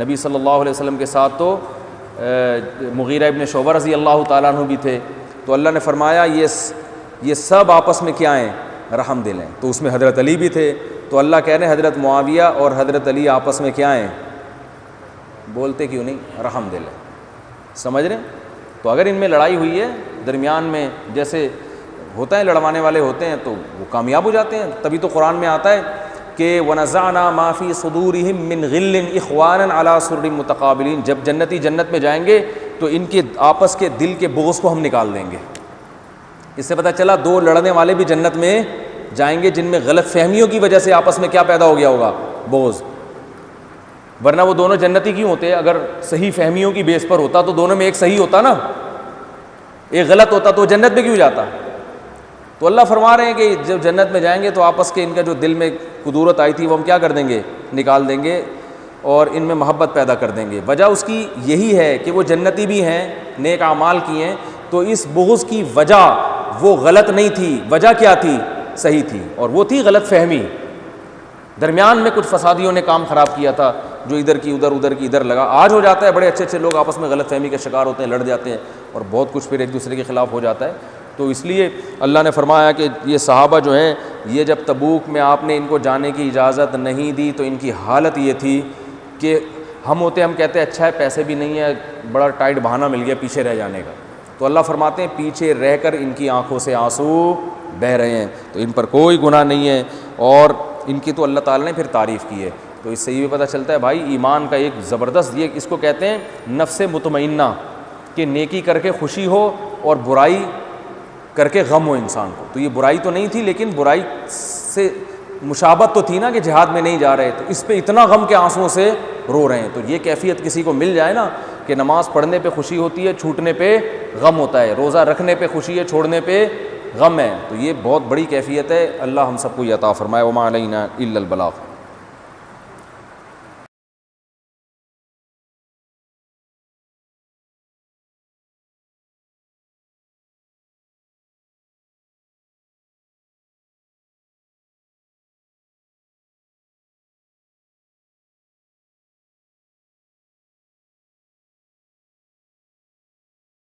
نبی صلی اللہ علیہ وسلم کے ساتھ تو مغیرہ ابن شعبہ رضی اللہ تعالیٰ عنہ بھی تھے۔ تو اللہ نے فرمایا یہ سب آپس میں کیا ہیں؟ رحم دل ہیں۔ تو اس میں حضرت علی بھی تھے، تو اللہ کہہ رہے ہیں حضرت معاویہ اور حضرت علی آپس میں کیا ہیں؟ بولتے کیوں نہیں؟ رحم دل ہے، سمجھ رہے ہیں؟ تو اگر ان میں لڑائی ہوئی ہے درمیان میں، جیسے ہوتا ہے لڑوانے والے ہوتے ہیں تو وہ کامیاب ہو جاتے ہیں، تبھی تو قرآن میں آتا ہے کہ وَنَزَعْنَا مَا فِي صُدُورِهِم مِّن غِلٍّ إِخْوَانًا عَلَىٰ سُرُرٍ مُتَقَابِلِينَ۔ جب جنتی جنت میں جائیں گے تو ان کے آپس کے دل کے بغض کو ہم نکال دیں گے۔ اس سے پتہ چلا دو لڑنے والے بھی جنت میں جائیں گے جن میں غلط فہمیوں کی وجہ سے آپس میں کیا پیدا ہو گیا ہوگا؟ بغض۔ ورنہ وہ دونوں جنتی کیوں ہوتے؟ اگر صحیح فہمیوں کی بیس پر ہوتا تو دونوں میں ایک صحیح ہوتا نا، ایک غلط ہوتا، تو جنت میں کیوں جاتا؟ تو اللہ فرما رہے ہیں کہ جب جنت میں جائیں گے تو آپس کے ان کا جو دل میں قدورت آئی تھی وہ ہم کیا کر دیں گے؟ نکال دیں گے، اور ان میں محبت پیدا کر دیں گے۔ وجہ اس کی یہی ہے کہ وہ جنتی بھی ہیں، نیک اعمال کی ہیں، تو اس بغض کی وجہ وہ غلط نہیں تھی، وجہ کیا تھی؟ صحیح تھی، اور وہ تھی غلط فہمی۔ درمیان میں کچھ فسادیوں نے کام خراب کیا تھا، جو ادھر کی ادھر، ادھر کی ادھر لگا۔ آج ہو جاتا ہے، بڑے اچھے اچھے لوگ آپس میں غلط فہمی کا شکار ہوتے ہیں، لڑ جاتے ہیں، اور بہت کچھ پھر ایک دوسرے کے خلاف ہو جاتا ہے۔ تو اس لیے اللہ نے فرمایا کہ یہ صحابہ جو ہیں، یہ جب تبوک میں آپ نے ان کو جانے کی اجازت نہیں دی تو ان کی حالت یہ تھی کہ ہم کہتے ہیں اچھا ہے پیسے بھی نہیں ہے، بڑا ٹائٹ بہانہ مل گیا پیچھے رہ جانے کا۔ تو اللہ فرماتے ہیں پیچھے رہ کر ان کی آنکھوں سے آنسو بہہ رہے ہیں، تو ان پر کوئی گناہ نہیں ہے، اور ان کی تو اللہ تعالیٰ نے پھر تعریف کی ہے۔ تو اس سے یہ بھی پتہ چلتا ہے بھائی ایمان کا ایک زبردست، یہ اس کو کہتے ہیں نفس مطمئنہ، کہ نیکی کر کے خوشی ہو اور برائی کر کے غم ہو انسان کو۔ تو یہ برائی تو نہیں تھی، لیکن برائی سے مشابہت تو تھی نا کہ جہاد میں نہیں جا رہے، تو اس پہ اتنا غم کے آنسوؤں سے رو رہے ہیں۔ تو یہ کیفیت کسی کو مل جائے نا کہ نماز پڑھنے پہ خوشی ہوتی ہے، چھوٹنے پہ غم ہوتا ہے، روزہ رکھنے پہ خوشی ہے، چھوڑنے پہ غم ہے، تو یہ بہت بڑی کیفیت ہے۔ اللہ ہم سب کو یہ عطا فرمائے۔ وما علینا الا البلاغ۔